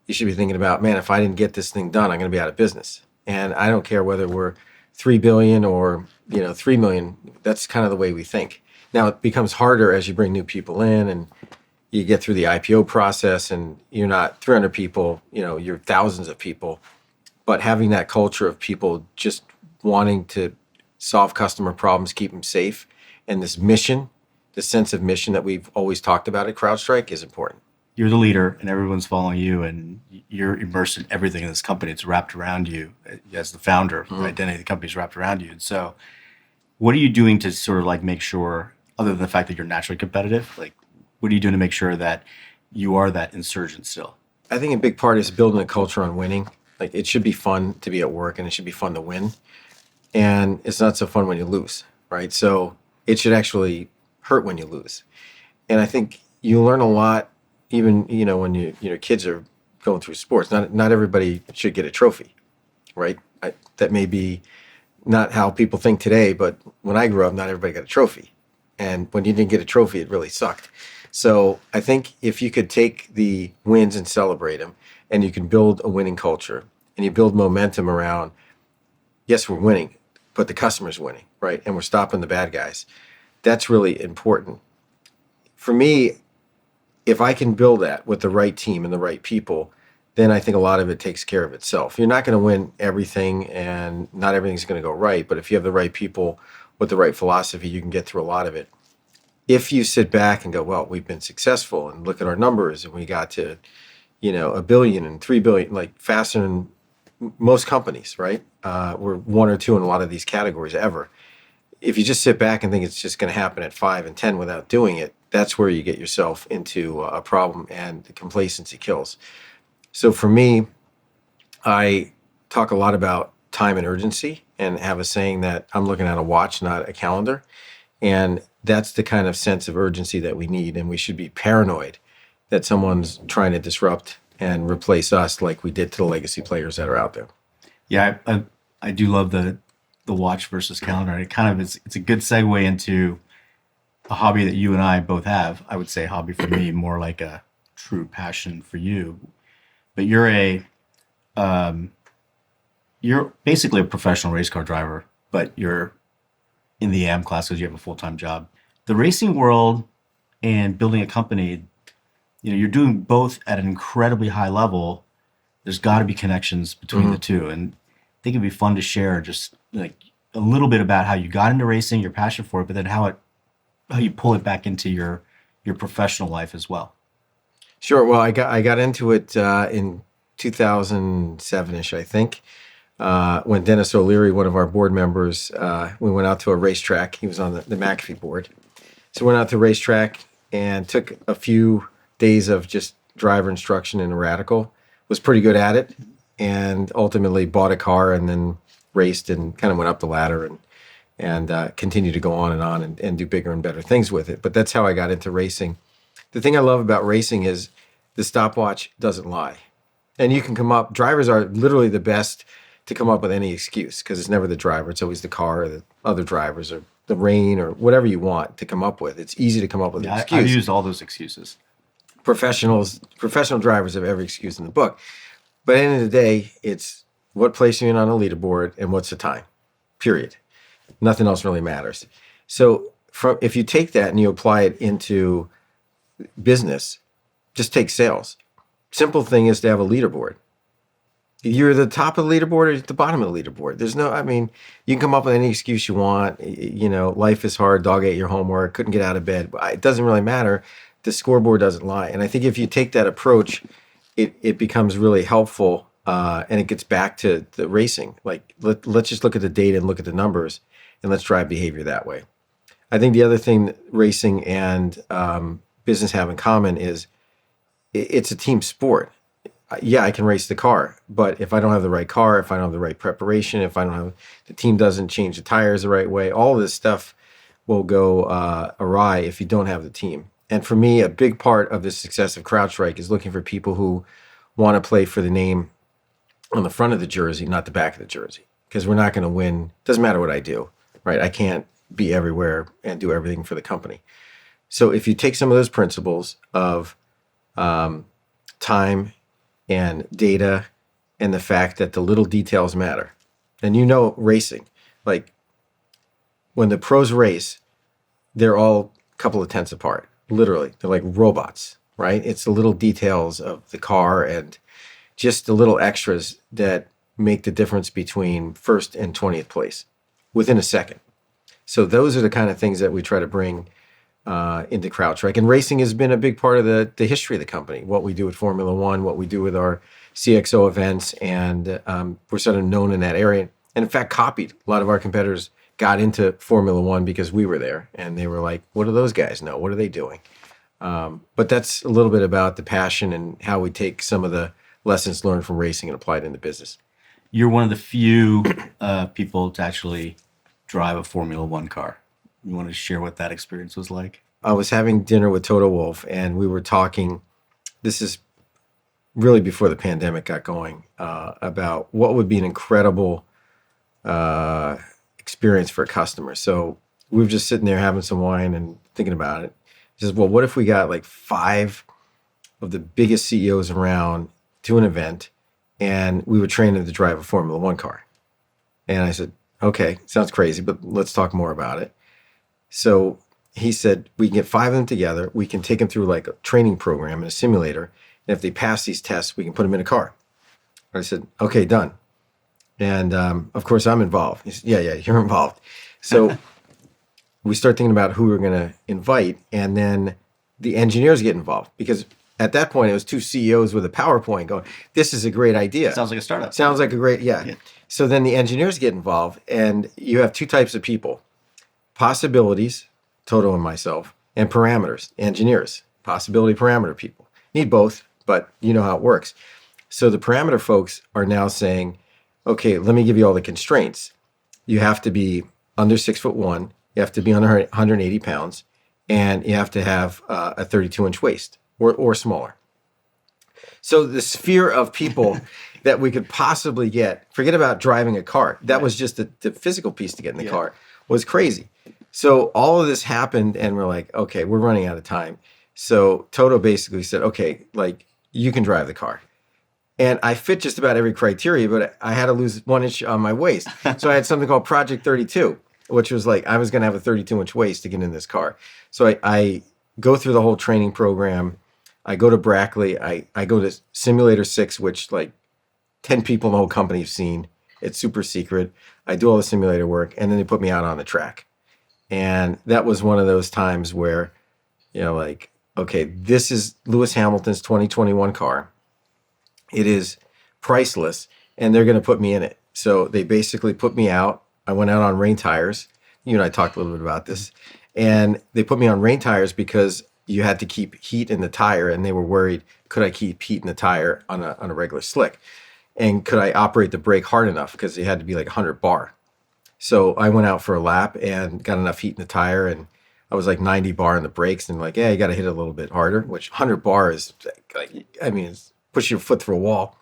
you should be thinking about, man, if I didn't get this thing done, I'm going to be out of business. And I don't care whether we're 3 billion or 3 million. That's kind of the way we think. Now, it becomes harder as you bring new people in and you get through the IPO process, and you're not 300 people, you're thousands of people. But having that culture of people just wanting to solve customer problems, keep them safe, and this mission, the sense of mission that we've always talked about at CrowdStrike, is important. You're the leader and everyone's following you, and you're immersed in everything in this company. It's wrapped around you as the founder. The identity of the company is wrapped around you. And so what are you doing to sort of like make sure, other than the fact that you're naturally competitive, like what are you doing to make sure that you are that insurgent still? I think a big part is building a culture on winning. Like, it should be fun to be at work and it should be fun to win. And it's not so fun when you lose, right? So it should actually hurt when you lose. And I think you learn a lot, even, when your kids are going through sports. Not everybody should get a trophy, right? That may be not how people think today, but when I grew up, not everybody got a trophy. And when you didn't get a trophy, it really sucked. So I think if you could take the wins and celebrate them, and you can build a winning culture, and you build momentum around, yes, we're winning, but the customer's winning, right? And we're stopping the bad guys. That's really important. For me, if I can build that with the right team and the right people, then I think a lot of it takes care of itself. You're not going to win everything, and not everything's going to go right. But if you have the right people with the right philosophy, you can get through a lot of it. If you sit back and go, well, we've been successful, and look at our numbers, and we got to, $1 billion and 3 billion, like faster than most companies, right? We're 1 or 2 in a lot of these categories ever. If you just sit back and think it's just going to happen at 5 and 10 without doing it, that's where you get yourself into a problem, and the complacency kills. So for me, I talk a lot about time and urgency, and have a saying that I'm looking at a watch, not a calendar. And that's the kind of sense of urgency that we need. And we should be paranoid that someone's trying to disrupt and replace us like we did to the legacy players that are out there. Yeah, I do love the watch versus calendar. It kind of is, it's a good segue into a hobby that you and I both have. I would say hobby for me, more like a true passion for you. But you're basically a professional race car driver, but you're in the AM class because you have a full-time job. The racing world and building a company, you're doing both at an incredibly high level. There's got to be connections between the two. And I think it'd be fun to share just like a little bit about how you got into racing, your passion for it, but then how you pull it back into your professional life as well. Sure. Well, I got into it in 2007-ish, I think, when Dennis O'Leary, one of our board members, we went out to a racetrack. He was on the McAfee board. So we went out to the racetrack and took a few days of just driver instruction in a Radical. Was pretty good at it, and ultimately bought a car and then raced and kind of went up the ladder and continued to go on and do bigger and better things with it. But that's how I got into racing. The thing I love about racing is the stopwatch doesn't lie. And you can come up, drivers are literally the best to come up with any excuse, because it's never the driver. It's always the car or the other drivers or the rain or whatever you want to come up with. It's easy to come up with an excuse. I've used all those excuses. Professional drivers have every excuse in the book. But at the end of the day, it's what place you're in on a leaderboard and what's the time, period. Nothing else really matters. So if you take that and you apply it into business, just take sales. Simple thing is to have a leaderboard. you're the top of the leaderboard or at the bottom of the leaderboard. There's no, I mean, you can come up with any excuse you want. You know, life is hard, dog ate your homework, couldn't get out of bed. It doesn't really matter. The scoreboard doesn't lie. And I think if you take that approach, it becomes really helpful, and it gets back to the racing. Like, let's just look at the data and look at the numbers, and let's drive behavior that way. I think the other thing that racing and business have in common is it's a team sport. Yeah, I can race the car, but if I don't have the right car, if I don't have the right preparation, if I don't have, the team doesn't change the tires the right way, all of this stuff will go awry if you don't have the team. And for me, a big part of the success of CrowdStrike is looking for people who want to play for the name on the front of the jersey, not the back of the jersey, because we're not going to win. Doesn't matter what I do, right? I can't be everywhere and do everything for the company. So if you take some of those principles of time and data and the fact that the little details matter. And you know, racing, like when the pros race, they're all a couple of tenths apart. Literally, they're like robots, right? It's the little details of the car and just the little extras that make the difference between first and 20th place within a second. So those are the kind of things that we try to bring into CrowdStrike. And racing has been a big part of the history of the company, what we do with Formula One, what we do with our CXO events, and we're sort of known in that area. And in fact, copied. A lot of our competitors got into Formula One because we were there, and they were like, what do those guys know? What are they doing? But that's a little bit about the passion and how we take some of the lessons learned from racing and apply it into business. You're one of the few people to actually drive a Formula One car. You want to share what that experience was like? I was having dinner with Toto Wolff, and we were talking, this is really before the pandemic got going, about what would be an incredible experience for a customer. So we were just sitting there having some wine and thinking about it. He says, well, what if we got like 5 of the biggest CEOs around to an event, and we would train them to drive a Formula One car? And I said, okay, sounds crazy, but let's talk more about it. So he said, we can get 5 of them together. We can take them through like a training program in a simulator. And if they pass these tests, we can put them in a car. I said, okay, done. And of course, I'm involved. He said, yeah, you're involved. So we start thinking about who we're going to invite. And then the engineers get involved, because at that point, it was 2 CEOs with a PowerPoint going, this is a great idea. Sounds like a startup. Sounds like a great, yeah. So then the engineers get involved, and you have 2 types of people. Possibilities, Toto and myself, and parameters, engineers, possibility parameter people. Need both, but you know how it works. So the parameter folks are now saying, okay, let me give you all the constraints. You have to be under 6'1", you have to be under 180 pounds, and you have to have a 32-inch waist or smaller. So the sphere of people that we could possibly get, forget about driving a car. That was just the physical piece to get in the car, was crazy. So all of this happened, and we're like, okay, we're running out of time. So Toto basically said, okay, like, you can drive the car. And I fit just about every criteria, but I had to lose 1 inch on my waist. So I had something called Project 32, which was like, I was going to have a 32-inch waist to get in this car. So I go through the whole training program. I go to Brackley. I go to Simulator 6, which like 10 people in the whole company have seen. It's super secret. I do all the simulator work, and then they put me out on the track. And that was one of those times where, you know, like, okay, this is Lewis Hamilton's 2021 car. It is priceless, and they're going to put me in it. So they basically put me out. I went out on rain tires. You and I talked a little bit about this. And they put me on rain tires because you had to keep heat in the tire, and they were worried, could I keep heat in the tire on a regular slick? And could I operate the brake hard enough? Because it had to be like 100 bar. So I went out for a lap and got enough heat in the tire, and I was like 90 bar in the brakes, and like, yeah, you got to hit it a little bit harder, which 100 bar is like, I mean, it's push your foot through a wall.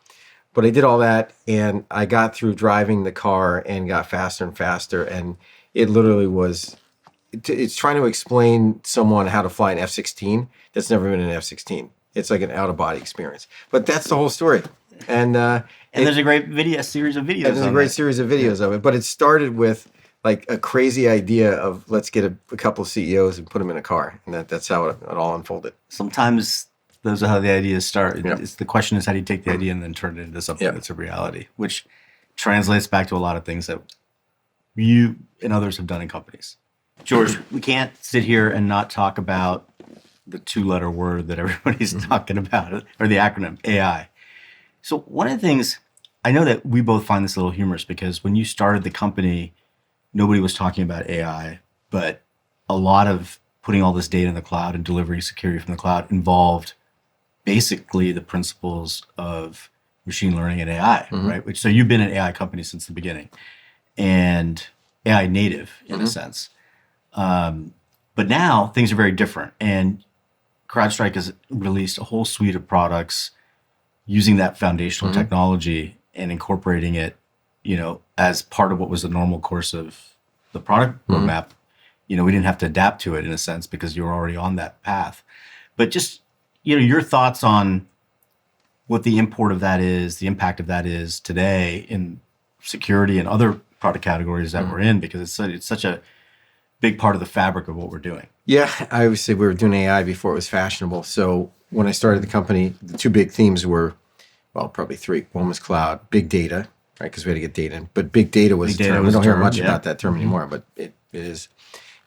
But I did all that, and I got through driving the car and got faster and faster. And it literally was, it's trying to explain someone how to fly an F-16 that's never been in an F-16. It's like an out-of-body experience. But that's the whole story. And there's a great series of videos. And there's a great series of videos of it. But it started with like a crazy idea of let's get a couple of CEOs and put them in a car. And that's how it all unfolded. Sometimes those are how the ideas start. Yeah. The question is, how do you take the idea and then turn it into something that's a reality, which translates back to a lot of things that you and others have done in companies. George, we can't sit here and not talk about the 2-letter word that everybody's talking about, or the acronym AI. So one of the things, I know that we both find this a little humorous, because when you started the company, nobody was talking about AI, but a lot of putting all this data in the cloud and delivering security from the cloud involved basically the principles of machine learning and AI, right? So you've been an AI company since the beginning, and AI native in a sense. But now things are very different, and CrowdStrike has released a whole suite of products using that foundational technology and incorporating it, as part of what was the normal course of the product roadmap. We didn't have to adapt to it in a sense because you were already on that path. But just, your thoughts on what the import of that is, the impact of that is today in security and other product categories that we're in, because it's such a big part of the fabric of what we're doing. Yeah, I always say we were doing AI before it was fashionable. So when I started the company, the 2 big themes were, well, probably 3. One was cloud, big data, right? Because we had to get data in. But big data was a term. We don't hear much about that term anymore, but it is.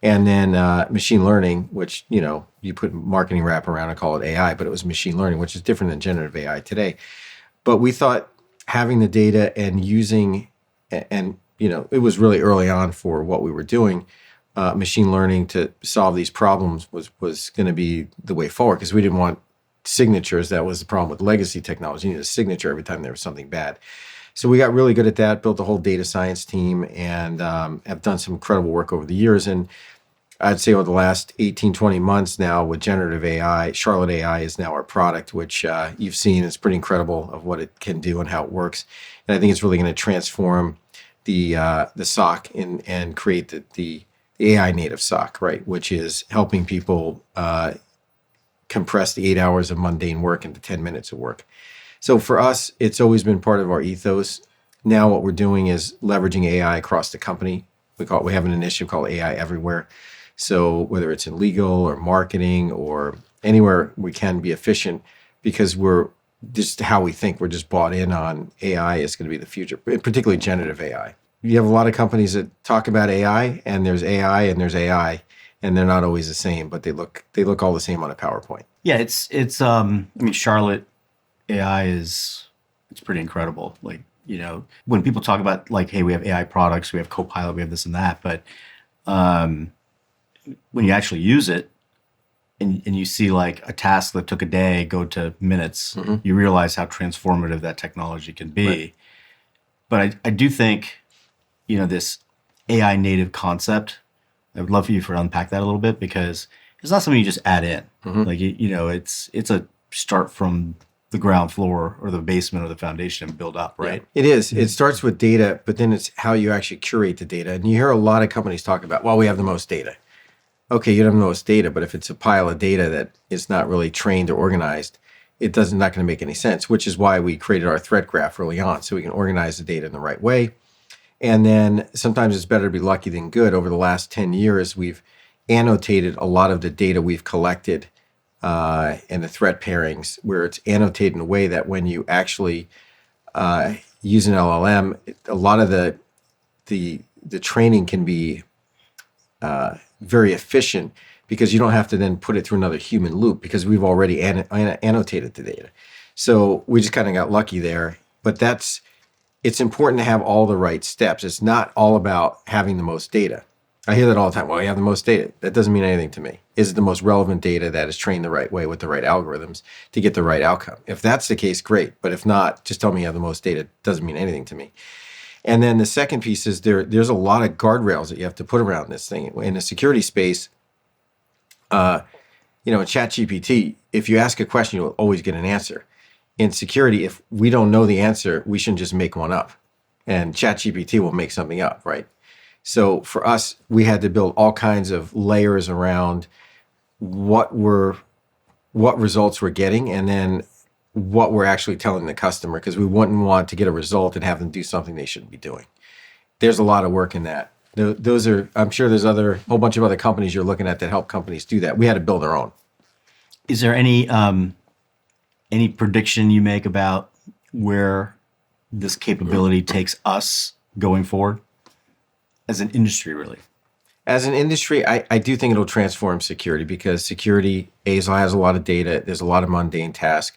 And then machine learning, which, you put marketing wrap around and call it AI, but it was machine learning, which is different than generative AI today. But we thought having the data and using, and it was really early on for what we were doing, machine learning to solve these problems was going to be the way forward, because we didn't want signatures. That was the problem with legacy technology. You needed a signature every time there was something bad. So we got really good at that, built a whole data science team, and have done some incredible work over the years. And I'd say over the last 18, 20 months now with generative AI, Charlotte AI is now our product, which you've seen is pretty incredible of what it can do and how it works. And I think it's really going to transform the SOC and create the AI native SOC, right? Which is helping people compress the 8 hours of mundane work into 10 minutes of work. So for us, it's always been part of our ethos. Now what we're doing is leveraging AI across the company. We have an initiative called AI Everywhere. So whether it's in legal or marketing or anywhere we can be efficient, because we're just how we think. We're just bought in on AI is going to be the future, particularly generative AI. You have a lot of companies that talk about AI, and there's AI and there's AI, and they're not always the same, but they look all the same on a PowerPoint. Yeah, it's Charlotte AI it's pretty incredible. Like, when people talk about like, hey, we have AI products, we have Copilot, we have this and that, but when you actually use it and you see like a task that took a day go to minutes, you realize how transformative that technology can be. Right. But I do think, this AI native concept, I would love for you to unpack that a little bit, because it's not something you just add in. Like, it's a start from the ground floor or the basement or the foundation and build up, right? Yeah, it is. It starts with data, but then it's how you actually curate the data. And you hear a lot of companies talk about, well, we have the most data. Okay, you don't have the most data, but if it's a pile of data that is not really trained or organized, not going to make any sense, which is why we created our threat graph early on, so we can organize the data in the right way. And then sometimes it's better to be lucky than good. Over the last 10 years, we've annotated a lot of the data we've collected and the threat pairings, where it's annotated in a way that when you actually use an LLM, a lot of the training can be very efficient, because you don't have to then put it through another human loop, because we've already annotated the data. So we just kind of got lucky there. But it's important to have all the right steps. It's not all about having the most data. I hear that all the time. Well, you have the most data. That doesn't mean anything to me. Is it the most relevant data that is trained the right way with the right algorithms to get the right outcome? If that's the case, great. But if not, just tell me you have the most data. It doesn't mean anything to me. And then the second piece is there's a lot of guardrails that you have to put around this thing. In a security space, in ChatGPT, if you ask a question, you'll always get an answer. In security, if we don't know the answer, we shouldn't just make one up. And ChatGPT will make something up, right? So for us, we had to build all kinds of layers around what results we're getting, and then what we're actually telling the customer, because we wouldn't want to get a result and have them do something they shouldn't be doing. There's a lot of work in that. I'm sure there's a whole bunch of other companies you're looking at that help companies do that. We had to build our own. Is there any any prediction you make about where this capability takes us going forward as an industry, really? As an industry, I do think it'll transform security, because security has a lot of data. There's a lot of mundane tasks.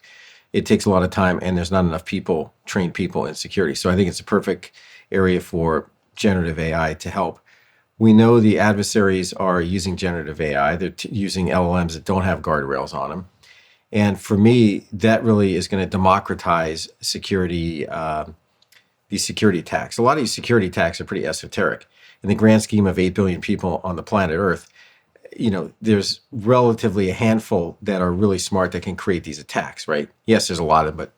It takes a lot of time, and there's not enough trained people in security. So I think it's a perfect area for generative AI to help. We know the adversaries are using generative AI. They're using LLMs that don't have guardrails on them. And for me, that really is going to democratize security, these security attacks. A lot of these security attacks are pretty esoteric. In the grand scheme of 8 billion people on the planet Earth, there's relatively a handful that are really smart that can create these attacks, right? Yes, there's a lot of them, but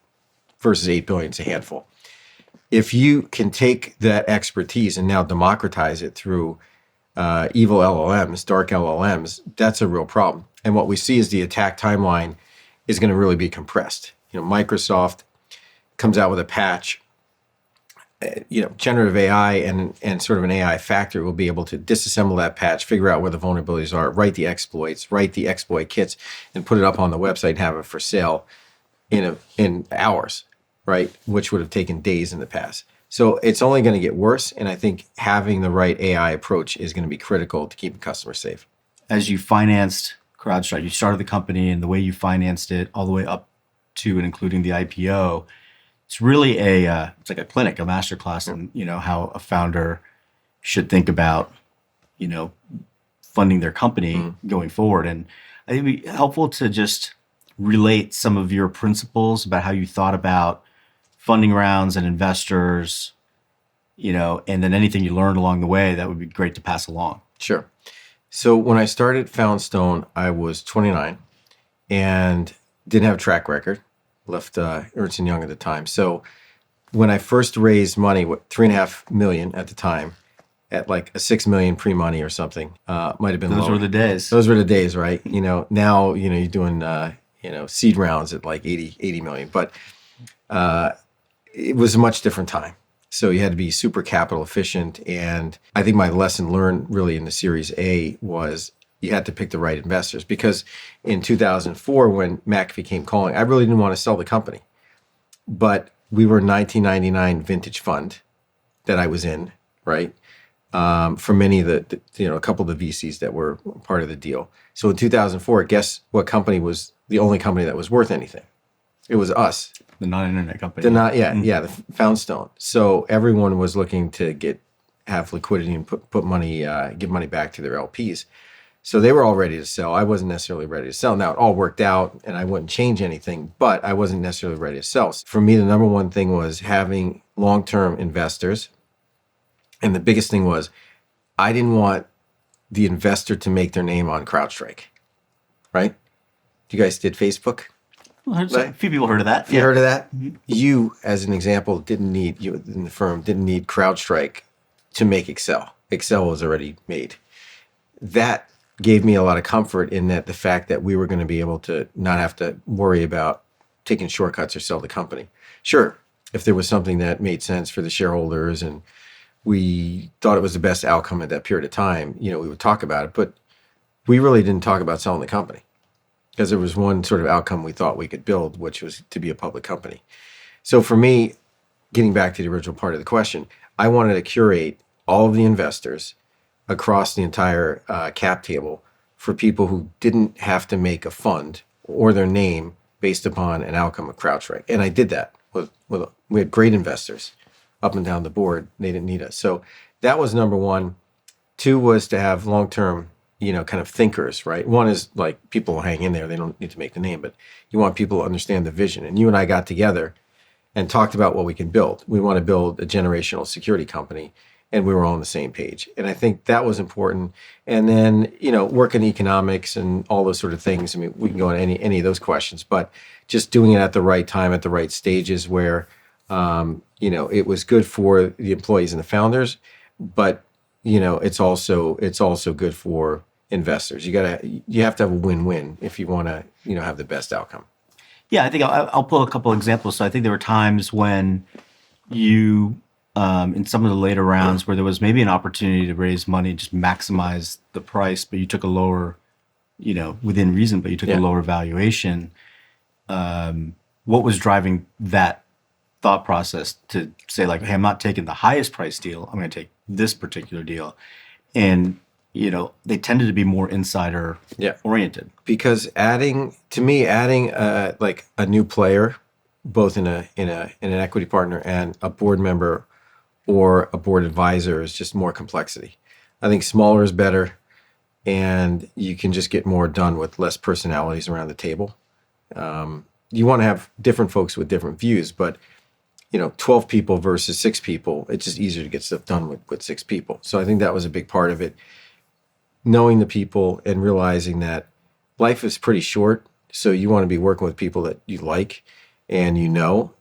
versus 8 billion, it's a handful. If you can take that expertise and now democratize it through evil LLMs, dark LLMs, that's a real problem. And what we see is the attack timeline is going to really be compressed. Microsoft comes out with a patch. Generative AI and sort of an AI factory will be able to disassemble that patch, figure out where the vulnerabilities are, write the exploits, write the exploit kits, and put it up on the website and have it for sale in hours, right? Which would have taken days in the past. So it's only going to get worse, and I think having the right AI approach is going to be critical to keeping customers safe. As you financed CrowdStrike, you started the company, and the way you financed it all the way up to and including the IPO, it's really it's like a clinic, a masterclass in how a founder should think about funding their company going forward. And I think it'd be helpful to just relate some of your principles about how you thought about funding rounds and investors, and then anything you learned along the way. That would be great to pass along. Sure. So when I started Foundstone, I was 29 and didn't have a track record. Left Ernst & Young at the time. So when I first raised money, $3.5 million at the time, at like a $6 million pre-money or something, might have been Those lower. were the days. Those were the days, right? Now, you're doing, seed rounds at like 80 million, but it was a much different time. So you had to be super capital efficient. And I think my lesson learned really in the Series A was you had to pick the right investors, because in 2004, when McAfee came calling, I really didn't want to sell the company, but we were a 1999 vintage fund that I was in, right? For many of a couple of the VCs that were part of the deal. So in 2004, guess what company was the only company that was worth anything? It was us. The non-internet company. The Foundstone. So everyone was looking to have liquidity and put money, give money back to their LPs. So they were all ready to sell. I wasn't necessarily ready to sell. Now, it all worked out and I wouldn't change anything, but I wasn't necessarily ready to sell. For me, the number one thing was having long-term investors. And the biggest thing was I didn't want the investor to make their name on CrowdStrike, right? You guys did Facebook? Well, a few people heard of that. You heard of that? Mm-hmm. You, as an example, you in the firm didn't need CrowdStrike to make Accel. Accel was already made. That gave me a lot of comfort in that the fact that we were going to be able to not have to worry about taking shortcuts or sell the company. Sure, if there was something that made sense for the shareholders and we thought it was the best outcome at that period of time, we would talk about it. But we really didn't talk about selling the company because there was one sort of outcome we thought we could build, which was to be a public company. So for me, getting back to the original part of the question, I wanted to curate all of the investors across the entire cap table for people who didn't have to make a fund or their name based upon an outcome of CrowdStrike. And I did that. We had great investors up and down the board. They didn't need us. So that was number one. Two was to have long-term, kind of thinkers, right? One is like people will hang in there. They don't need to make the name, but you want people to understand the vision. And you and I got together and talked about what we can build. We want to build a generational security company. And we were all on the same page. And I think that was important. And then, work in economics and all those sort of things. I mean, we can go on any of those questions, but just doing it at the right time, at the right stages where, it was good for the employees and the founders, but, it's also good for investors. You have to have a win-win if you want to, have the best outcome. Yeah, I think I'll pull a couple examples. So I think there were times when you, in some of the later rounds where there was maybe an opportunity to raise money, just maximize the price, but you took a lower, within reason, but you took a lower valuation. what was driving that thought process to say like, hey, I'm not taking the highest price deal. I'm going to take this particular deal. And, they tended to be more insider oriented. Because adding like a new player, both in an equity partner and a board member or a board advisor, is just more complexity. I think smaller is better, and you can just get more done with less personalities around the table. You want to have different folks with different views, but 12 people versus 6 people, it's just easier to get stuff done with 6 people. So I think that was a big part of it. Knowing the people and realizing that life is pretty short, so you want to be working with people that you like and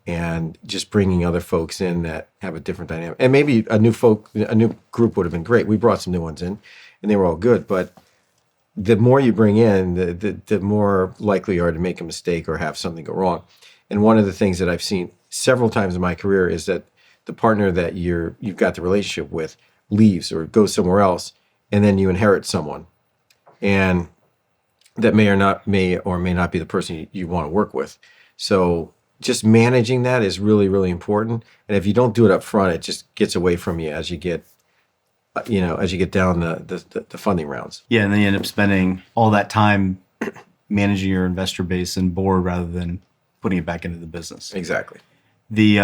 and just bringing other folks in that have a different dynamic. And maybe a new group would have been great. We brought some new ones in, and they were all good. But the more you bring in, the more likely you are to make a mistake or have something go wrong. And one of the things that I've seen several times in my career is that the partner that you've got the relationship with leaves or goes somewhere else, and then you inherit someone, and that may or may not be the person you want to work with. So just managing that is really, really important. And if you don't do it up front, it just gets away from you as you get down the funding rounds. Yeah, and then you end up spending all that time managing your investor base and board rather than putting it back into the business. Exactly. The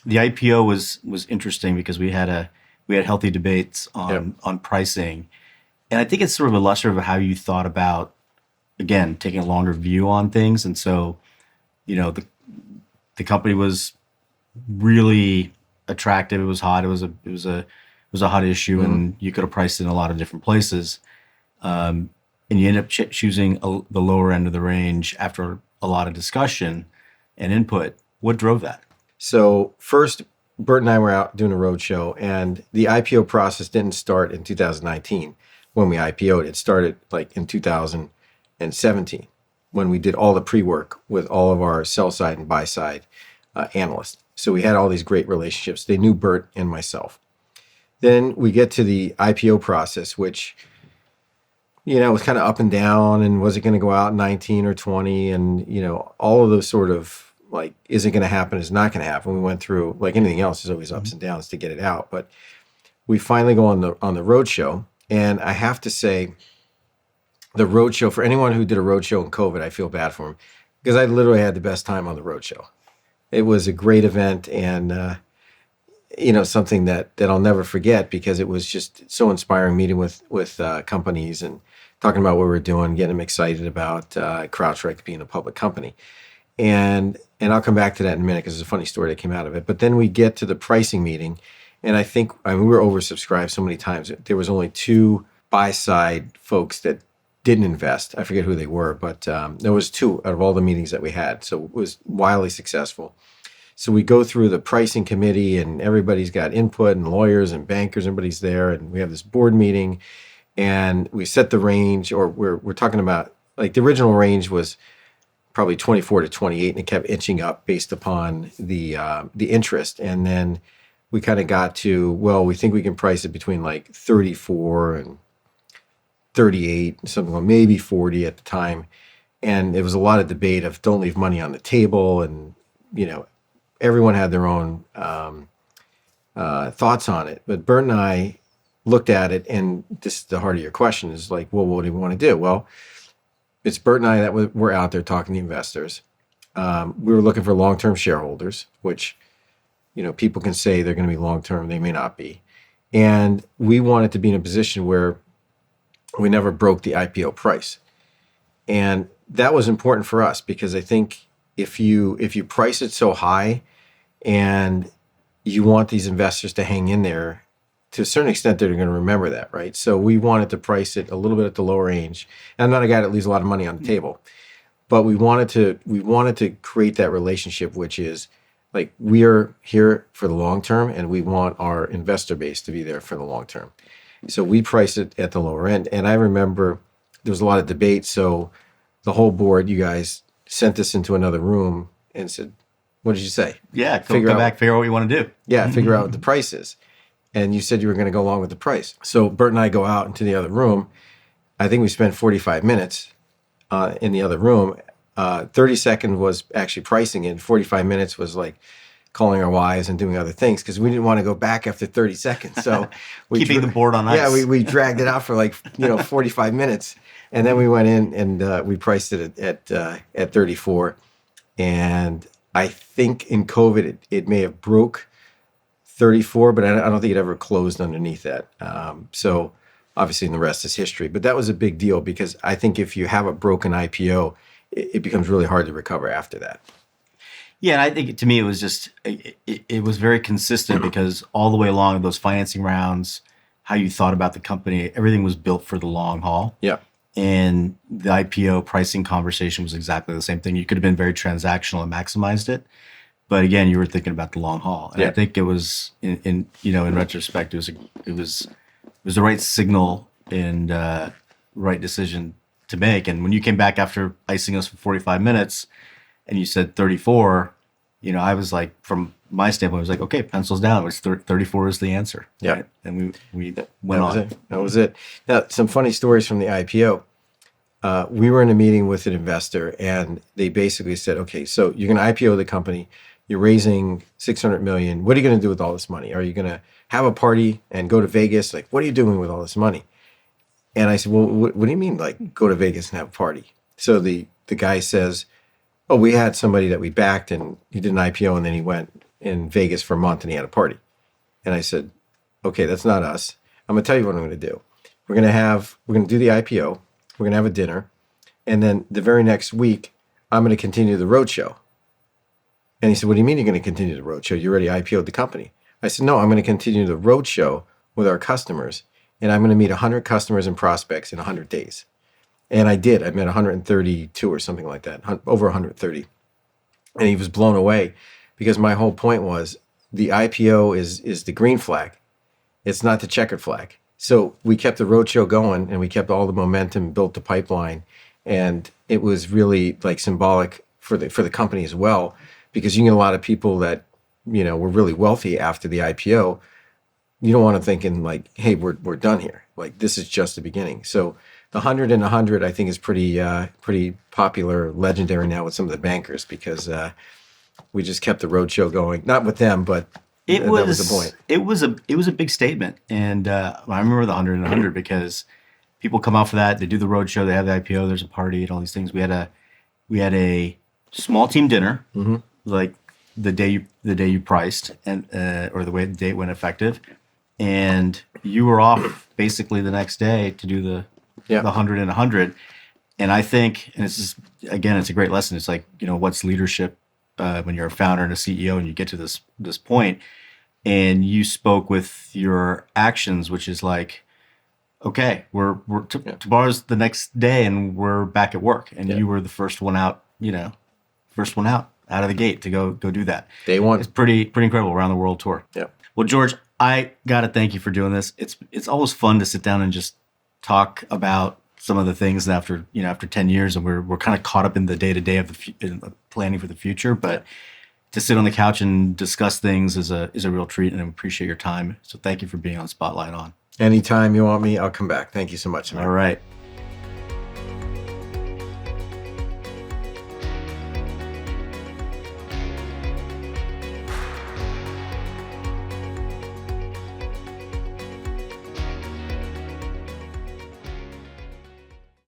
IPO was interesting because we had healthy debates on pricing, and I think it's sort of illustrative of how you thought about, again, taking a longer view on things. And so, the company was really attractive. It was hot. It was a hot issue, and you could have priced it in a lot of different places. And you end up choosing the lower end of the range after a lot of discussion and input. What drove that? So first, Bert and I were out doing a roadshow, and the IPO process didn't start in 2019 when we IPO'd. It started like in 2017 when we did all the pre-work with all of our sell side and buy side analysts. So we had all these great relationships. They knew Bert and myself. Then we get to the IPO process, which, was kind of up and down, and was it going to go out in 19 or 20? And, all of those sort of like, is it going to happen? Is it not going to happen? We went through, like anything else, there's always ups and downs to get it out. But we finally go on the roadshow, and I have to say, the roadshow, for anyone who did a roadshow in COVID, I feel bad for them, because I literally had the best time on the roadshow. It was a great event, and something that I'll never forget, because it was just so inspiring meeting with companies and talking about what we were doing, getting them excited about CrowdStrike being a public company. And I'll come back to that in a minute, because there's a funny story that came out of it. But then we get to the pricing meeting, and we were oversubscribed so many times. There was only 2 buy-side folks that didn't invest. I forget who they were, but there was 2 out of all the meetings that we had. So it was wildly successful. So we go through the pricing committee, and everybody's got input, and lawyers and bankers, everybody's there. And we have this board meeting, and we set the range, or we're talking about, like, the original range was probably 24 to 28, and it kept inching up based upon the interest. And then we kind of got to, well, we think we can price it between like 34 and 38, something like maybe 40 at the time. And it was a lot of debate of don't leave money on the table. And, everyone had their own thoughts on it. But Bert and I looked at it, and this is the heart of your question, is like, well, what do we want to do? Well, it's Bert and I that were out there talking to investors. We were looking for long-term shareholders, which, people can say they're going to be long-term, they may not be. And we wanted to be in a position where we never broke the IPO price. And that was important for us, because I think if you price it so high and you want these investors to hang in there, to a certain extent, they're going to remember that, right? So we wanted to price it a little bit at the lower range. And I'm not a guy that leaves a lot of money on the table, but we wanted to create that relationship, which is like, we are here for the long term, and we want our investor base to be there for the long term. So we priced it at the lower end. And I remember there was a lot of debate. So the whole board, you guys, sent us into another room and said, what did you say? Yeah, come back, figure out what you want to do. Yeah, figure out what the price is. And you said you were going to go along with the price. So Bert and I go out into the other room. I think we spent 45 minutes in the other room 30 seconds was actually pricing it. 45 minutes was like calling our wives and doing other things because we didn't want to go back after 30 seconds. So we Keeping the board on ice. Yeah, we dragged it out for like 45 minutes, and then we went in and we priced it at 34. And I think in COVID it may have broke 34, but I don't think it ever closed underneath that. So obviously, the rest is history. But that was a big deal because I think if you have a broken IPO, it becomes really hard to recover after that. Yeah, and I think to me it was just it was very consistent because all the way along in those financing rounds, how you thought about the company, everything was built for the long haul. Yeah. And the IPO pricing conversation was exactly the same thing. You could have been very transactional and maximized it, but again, you were thinking about the long haul. And I think it was in retrospect, it was the right signal and right decision to make. And when you came back after icing us for 45 minutes. And you said 34, I was like, from my standpoint, I was like, okay, pencils down. It's 34 is the answer. Yeah. Right? And we went on. That was it. Now, some funny stories from the IPO. We were in a meeting with an investor, and they basically said, okay, so you're going to IPO the company. You're raising $600 million. What are you going to do with all this money? Are you going to have a party and go to Vegas? Like, what are you doing with all this money? And I said, well, what do you mean, like, go to Vegas and have a party? So the guy says, oh, we had somebody that we backed and he did an IPO and then he went in Vegas for a month and he had a party. And I said, okay, that's not us. I'm going to tell you what I'm going to do. We're going to do the IPO. We're going to have a dinner. And then the very next week, I'm going to continue the roadshow. And he said, what do you mean you're going to continue the roadshow? You already IPO'd the company. I said, no, I'm going to continue the roadshow with our customers. And I'm going to meet 100 customers and prospects in 100 days. And I did. I met 132 or something like that, over 130. And he was blown away because my whole point was the IPO is the green flag. It's not the checkered flag. So we kept the roadshow going and we kept all the momentum, built the pipeline. And it was really like symbolic for the company as well, because you get a lot of people that, were really wealthy after the IPO. You don't want to thinking like, hey, we're done here. Like, this is just the beginning. So the 100 and 100, I think, is pretty popular, legendary now with some of the bankers because we just kept the roadshow going. Not with them, but that was the point. It was a big statement, and I remember the 100 and 100 because people come out for that. They do the roadshow, they have the IPO, there's a party, and all these things. We had a small team dinner, like the day you priced, and or the day it went effective, and you were off basically the next day to do the 100 and 100. And I think, and it's a great lesson. It's like, what's leadership when you're a founder and a CEO and you get to this point and you spoke with your actions, which is like, okay, tomorrow's the next day and we're back at work. And you were the first one out of the gate to go do that. Day one. It's pretty incredible around the world tour. Yeah. Well, George, I got to thank you for doing this. It's always fun to sit down and just talk about some of the things that after 10 years, and we're kind of caught up in the day-to-day of the planning for the future, but to sit on the couch and discuss things is a real treat, and I appreciate your time. So thank you for being on Spotlight On. Anytime you want me, I'll come back. Thank you so much, man. All right.